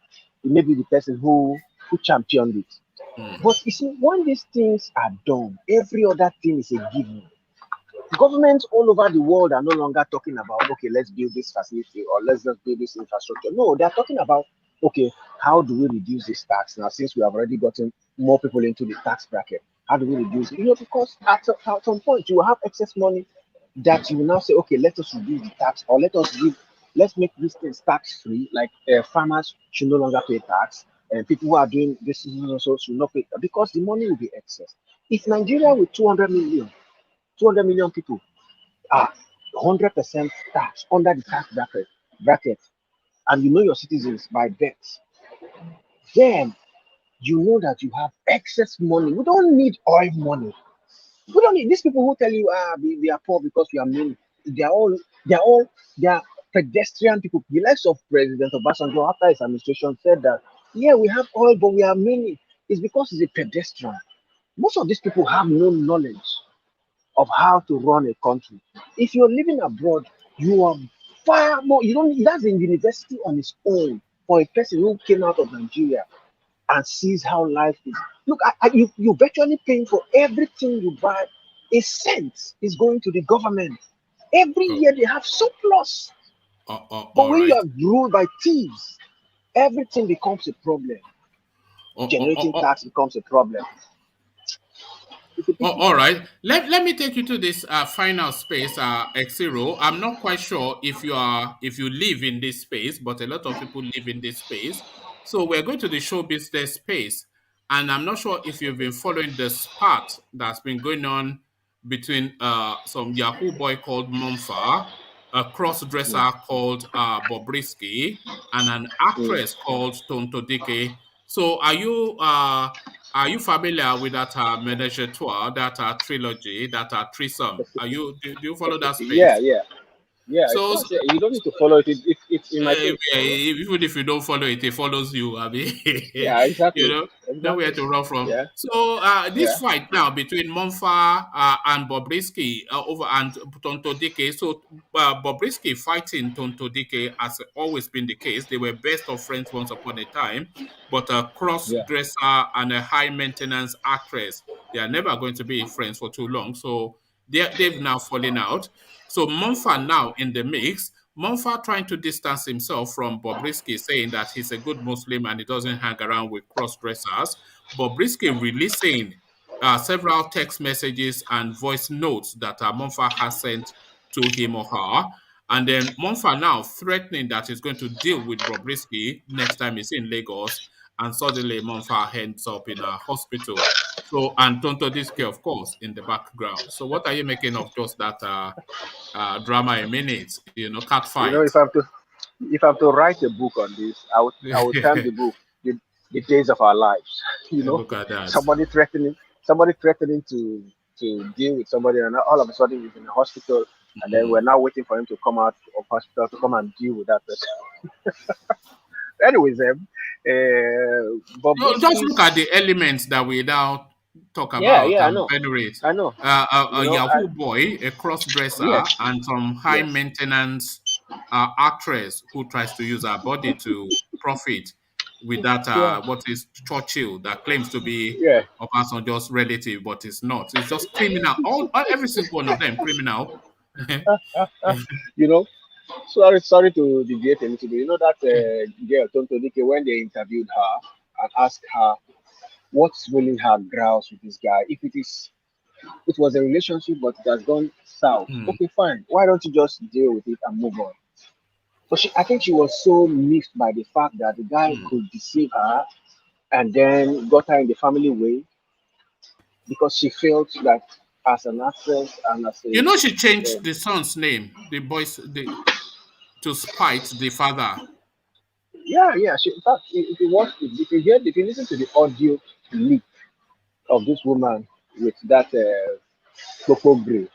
it may be the person who championed it. Hmm. But you see, when these things are done, every other thing is a given. Governments all over the world are no longer talking about, okay, let's build this facility or let's just build this infrastructure. No, they're talking about, okay, how do we reduce this tax now since we have already gotten more people into the tax bracket? How do we reduce it? Because at some point you will have excess money that you will now say, okay, let us reduce the tax or let's make these things tax free. Like farmers should no longer pay tax and people who are doing this also should not pay because the money will be excess. If Nigeria with 200 million people are 100% tax under the tax bracket, and you know your citizens by birth, then you know that you have excess money. We don't need oil money. We don't need these people who tell you we are poor because we are many. They are all they are pedestrian people. The likes of President Obasanjo after his administration said that yeah we have oil but we are many. It's because he's a pedestrian. Most of these people have no knowledge of how to run a country. If you're living abroad, you are far more. You don't. That's a university on its own for a person who came out of Nigeria and sees how life is. Look, you're virtually paying for everything you buy. A cent is going to the government. Every Oh, year they have surplus. But all when you right. are ruled by thieves, everything becomes a problem. Oh, Generating tax becomes a problem. It's a pity. all right. Let me take you to this final space, X0. I'm not quite sure if you live in this space, but a lot of people live in this space. So we're going to the show business space, and I'm not sure if you've been following the spat that's been going on between some Yahoo boy called MOMPHA, a Mm, cross-dresser called Bobrisky, and an mm. actress called Tonto Dike. So are you familiar with that menage a trois, that trilogy, that threesome? Do you follow that Yeah, space? yeah. Yeah, of So, course. Yeah. You don't need to follow it. It's in my face. Yeah. even if you don't follow it, it follows you. I mean, Yeah, you exactly. know, nowhere Exactly. to run from. Yeah, So this yeah, fight now between Monfa and Bobrisky over and Tonto Dike. So Bobrisky fighting Tonto Dike has always been the case. They were best of friends once upon a time, but a cross yeah. dresser and a high maintenance actress, they are never going to be friends for too long. So they've now fallen out. So Monfa now in the mix. Monfa trying to distance himself from Bobrisky, saying that he's a good Muslim and he doesn't hang around with cross-dressers. Bobrisky releasing several text messages and voice notes that Monfa has sent to him or her. And then Monfa now threatening that he's going to deal with Bobrisky next time he's in Lagos. And suddenly Monfa ends up in a hospital. So, and Tonto Diske, of course, in the background. So, what are you making of just that drama a minute? Cat You know, fight. if I'm to write a book on this, I would term the book the days of our lives. You know, Look at that. somebody threatening somebody threatening to deal with somebody, and all of a sudden he's in the hospital, and then we're Mm. now waiting for him to come out of hospital to come and deal with that person. Anyways, No, just look at Bobrisky's. the elements that we now talk Yeah, about yeah, I and know, venerate. I know. You A know, Yahoo boy, a cross-dresser, yes, and some high yes, maintenance actress who tries to use her body to profit with that, yeah, what is Churchill, that claims to be yeah. Obasanjo's relative, but it's not. It's just criminal. Every single one of them criminal. You know, sorry to deviate a little bit. You know that girl, Tonto Dike, when they interviewed her and asked her what's really her grouse with this guy, if it was a relationship but it has gone south, Hmm. okay, fine. Why don't you just deal with it and move on? But I think she was so mixed by the fact that the guy Hmm. could deceive her and then got her in the family way because she felt that as an actress and as She a changed the son's name, to spite the father. yeah, yeah. In fact, if you listen to the audio leak of this woman with that Coco Gray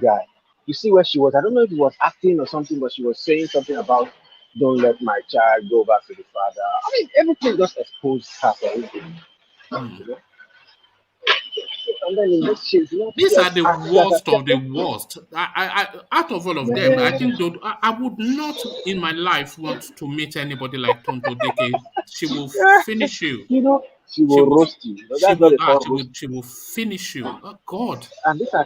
guy, you see where she was. I don't know if it was acting or something, but she was saying something about don't let my child go back to the father. I mean, everything just exposed her for everything. Hmm. You know? And then in this case, These are the worst of the worst. Out of all of them, I think I would not in my life want to meet anybody like Tonto Dike. She will finish you. she She will will, roast you. That's what they call roast. she will finish you. Oh God. And these are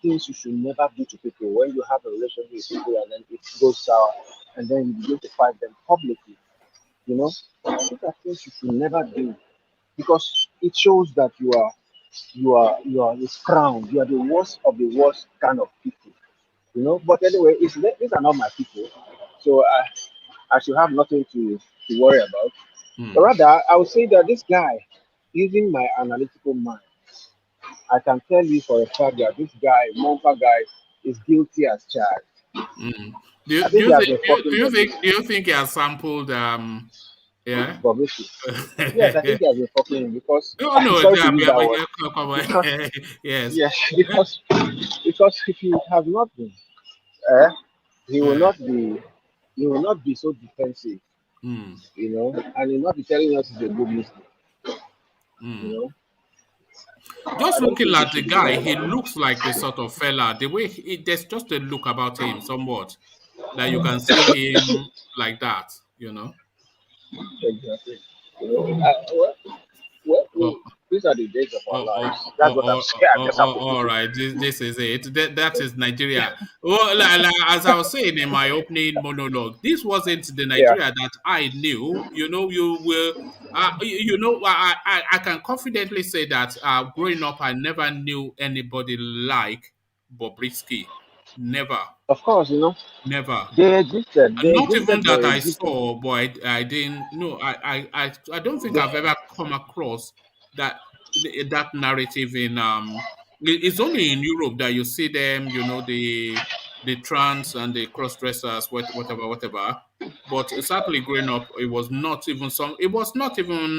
things you should never do to people when you have a relationship with people and then it goes sour and then you begin to fight them publicly. These are things you should never do because it shows that you are this crown. You are the worst of the worst kind of people. But anyway, these are not my people, so I should have nothing to worry about. But rather, I would say that this guy, using my analytical mind, I can tell you for a fact that this guy, MOMPHA guy, is guilty as charged. Do I think he has been fucking do you think he has sampled yeah? Bobrisky. Yes, I think he has been fucking him because I'm No, sorry to use that word. come on. Because, Yes. yes, because if he has not been, he will not be so defensive, and he'll not be telling us it's a good mistake. Just looking at the guy, he looks like the sort of fella. The way there's just a look about him, somewhat that you can see him like that. Exactly. Well, these are the days of our lives. That's what I'm saying. I guess I'm all right, this is it. That is Nigeria. Well, as I was saying in my opening monologue, this wasn't the Nigeria that I knew. You will. I can confidently say that growing up, I never knew anybody like Bobrisky. Never. Of course, Never. they existed. They Not even existed, that but I existed. saw, but I didn't know. I don't think I've ever come across that narrative in it's only in Europe that you see them, the trans and the cross dressers, whatever. But certainly growing up, it was not even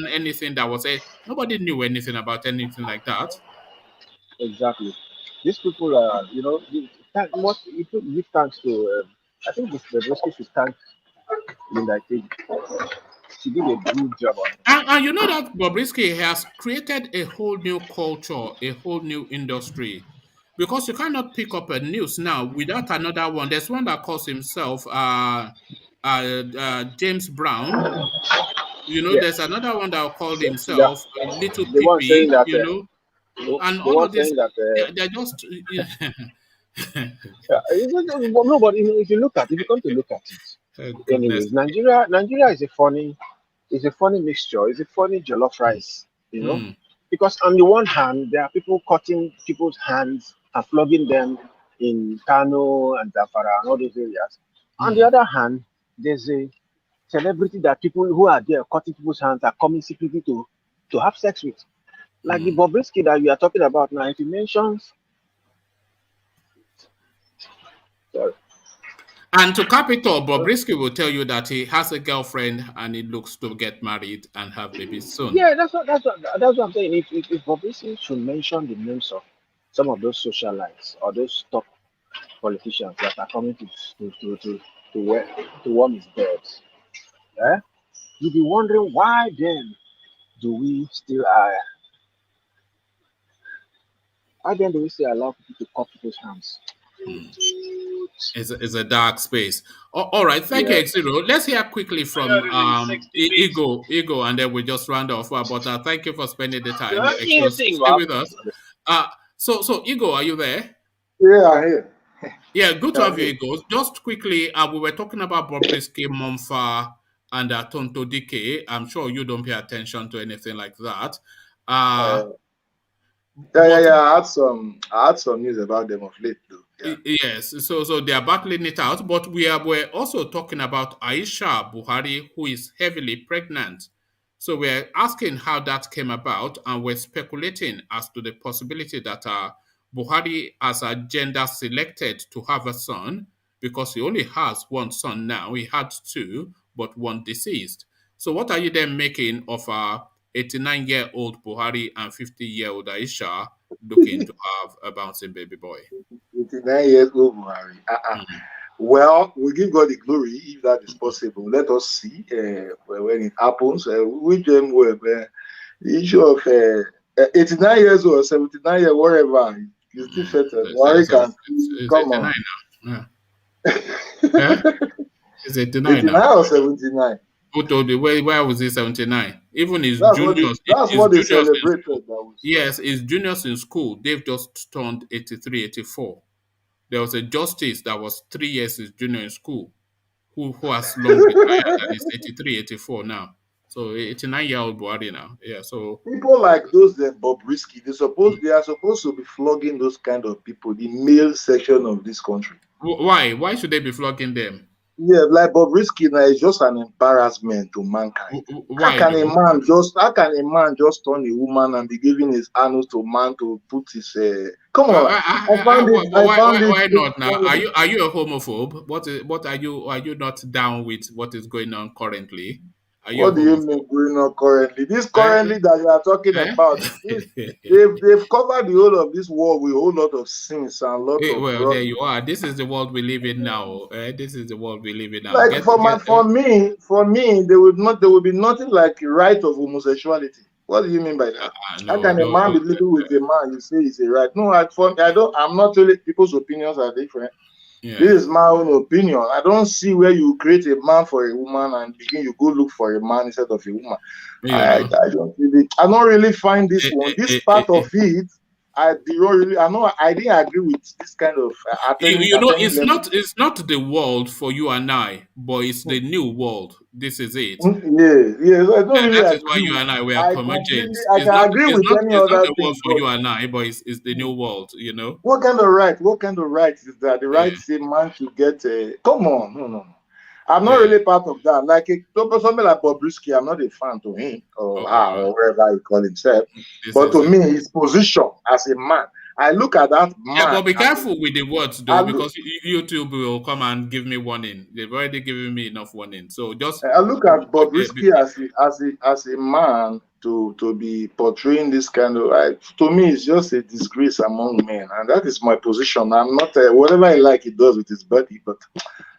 anything that was nobody knew anything about anything like that. Exactly. These people are, you could give thanks to. I think the Bobrisky should thank Linda King. She did a good job on it. And you know that Bobrisky has created a whole new culture, a whole new industry. Because you cannot pick up a news now without another one. There's one that calls himself James Brown. Yes. There's another one that called The, himself Little the one saying Pippi, that and the all one of this, saying that they're just. no, but if you come to look at Oh, it, goodness. anyways, Nigeria is a funny mixture. It's a funny jollof rice, Mm, because on the one hand there are people cutting people's hands and flogging them in Kano and Zafara and all those areas. On the mm, other hand, there's a celebrity that people who are there cutting people's hands are coming secretly to have sex with. Like the mm. Bobrisky that we are talking about now, if he mentions, sorry, And to cap it all, Bobrisky will tell you that he has a girlfriend and he looks to get married and have babies soon. yeah, that's what I'm saying. If Bobrisky should mention the names of some of those socialites or those top politicians that are coming to warm his bed, you'll be wondering why then do we still why then do we still allow people to cut people's hands? It's a dark space. All right, thank you, Yeah. Exiro. Let's hear quickly from Ego, and then we just round off. But thank you for spending the time. Exiro, stay with us. So Ego, are you there? Yeah, I'm here. Yeah, good to Yeah, have I'm you, here. Ego. Just quickly, we were talking about Bobrisky, MOMPHA, and Tonto Dike. I'm sure you don't pay attention to anything like that. Uh, But I had some news about them of late, though. Yeah. Yes, so they are battling it out, but we're also talking about Aisha Buhari, who is heavily pregnant. So we're asking how that came about, and we're speculating as to the possibility that Buhari has a gender selected to have a son because he only has one son now. He had two, but one deceased. So what are you then making of 89-year-old Buhari and 50-year-old Aisha looking to have a bouncing baby boy? 89 years old, Buhari. Well, we give God the glory if that is possible. Let us see when it happens. Which the issue of 89 years old, 79 years, whatever. He's still better. Buhari can It's come 89 on. now. Yeah. It's 89 now. 89 or 79? Who told you? Where was he 79? Even his That's juniors, what they celebrated. yes, his juniors in school, they've just turned 83, 84. There was a justice that was 3 years his junior in school who has long retired and is 83, 84 now. So 89-year-old Buhari now. Yeah, so People like those Bobrisky, they are supposed to be flogging those kind of people, the male section of this country. why? Why should they be flogging them? Yeah, like Bobrisky now is just an embarrassment to mankind. Why? How can a man just turn a woman and be giving his anus to man to put his come on? Why not now? Are you a homophobe? What are you not down with what is going on currently? Are you What do you mean going on currently? This currently that you are talking Eh? about, they've covered the whole of this world with a whole lot of sins and a lot of Well, drugs. there you are. This is the world we live in now. This is the world we live in now. Like for me, there will be nothing like a right of homosexuality. What do you mean by that? No, How can a man be living with a man? You say it's a right? No, I'm not really. People's opinions are different. Yeah. This is my own opinion. I don't see where you create a man for a woman and you go look for a man instead of a woman. I don't really find this one. This part of it, I didn't agree with this kind of it's not the world for you and I, but it's the new world. This is it. Yes. I don't really that is agree. why you and I were convergent. I can agree with any other the thing. world for you and I, but it's the new world, you know. What kind of right? What kind of right is that? The right to say man should get a come on, no. I'm not really part of that. Like something like Bobrisky, I'm not a fan to him or wherever he call himself. But to me, his position as a man, I look at that man. Yeah, but be careful with the words though, because YouTube will come and give me warning. They've already given me enough warning. So just I look at Bobrisky as a man to be portraying this kind of to me it's just a disgrace among men, and that is my position. I'm not whatever I like he does with his body, but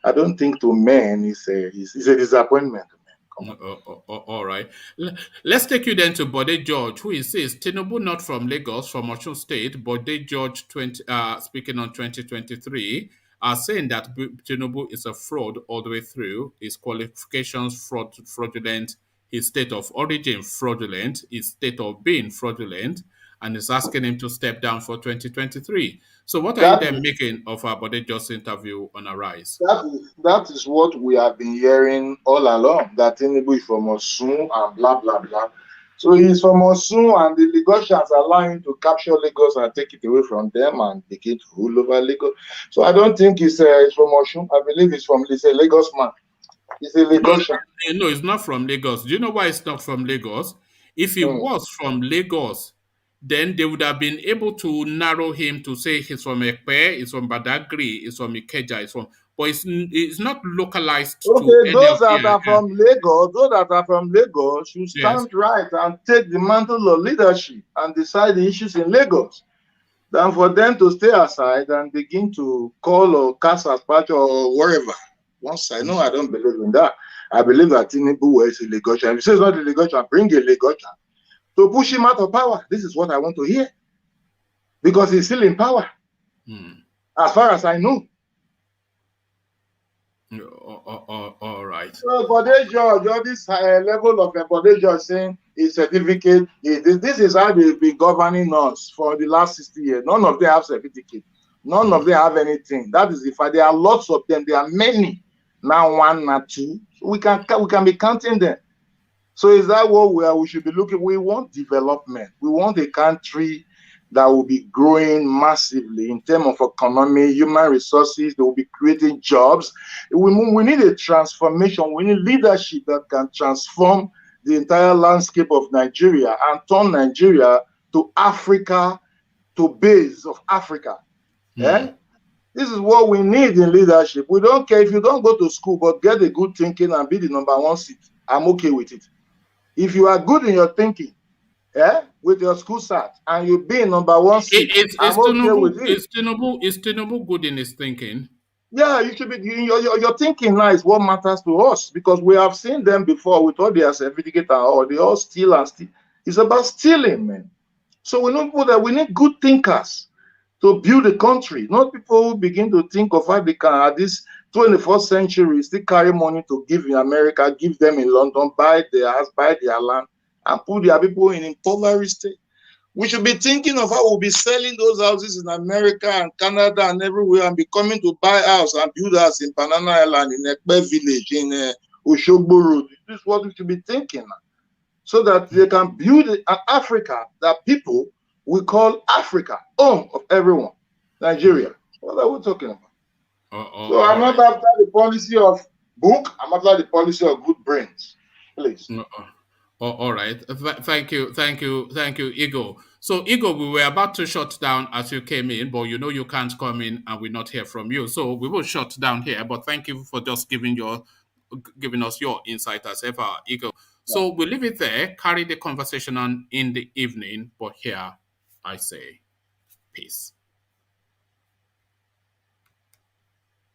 I don't think to men it's a disappointment. All right. Let's take you then to Bode George, who says Tinubu not from Lagos, from Osun State. Bode George, speaking on 2023, are saying that Tinubu is a fraud all the way through. His qualifications fraudulent, his state of origin fraudulent, his state of being fraudulent, and is asking him to step down for 2023. So what are you then making of our Bode George's interview on Arise? That is what we have been hearing all along, that Tinubu is from Osun and blah, blah, blah. So he's from Osun and the Lagosians allow him to capture Lagos and take it away from them and begin to rule over Lagos. So I don't think he's from Osun. I believe he's a Lagos man. He's a Lagosian. No, he's not from Lagos. Do you know why he's not from Lagos? If he was from Lagos, then they would have been able to narrow him to say he's from Ekpe, he's from Badagry, he's from Ikeja, but it's not localized to those that are from Lagos should stand right and take the mantle of leadership and decide the issues in Lagos, than for them to stay aside and begin to call or cast aspersion or wherever. Once I know, I don't believe in that. I believe that Tinubu is a Lagosian. If he says not a Lagosian, bring a Lagosian to push him out of power. This is what I want to hear, because he's still in power, as far as I know. All right. So Bode George, all this level of Bode George saying his certificate, this is how they've been governing us for the last 60 years. None of them have certificate. None of them have anything. That is the fact. There are lots of them. There are many. Now one, now two. We can be counting them. So is that what we should be looking? We want development. We want a country that will be growing massively in terms of economy, human resources. They will be creating jobs. We need a transformation. We need leadership that can transform the entire landscape of Nigeria and turn Nigeria to Africa, to base of Africa. This is what we need in leadership. We don't care if you don't go to school, but get a good thinking and be the number one seat. I'm okay with it. If you are good in your thinking, with your school cert, and you be number one seat, I'm okay with it. Is Tinubu good in his thinking? Yeah, you should be. Your thinking now is what matters to us, because we have seen them before with all their certificate and all. They all steal and steal. It's about stealing, man. So we know people that we need good thinkers to build the country, not people who begin to think of how they can, at this 21st century, still carry money to give in America, give them in London, buy their house, buy their land, and put their people in impoverished state. We should be thinking of how we'll be selling those houses in America and Canada and everywhere and be coming to buy house and build house in Banana Island, in Ekpe village, in Oshogbo Road. This is what we should be thinking now. So that they can build an Africa that people will call Africa, home of everyone. Nigeria. What are we talking about? So I'm not after the policy of book, I'm after the policy of good brains. Please. All right. Thank you, Igo. So, Igo, we were about to shut down as you came in, but you know you can't come in and we not hear from you. So we will shut down here. But thank you for just giving us your insight as ever, Igo. So we'll leave it there. Carry the conversation on in the evening. But here, I say, peace.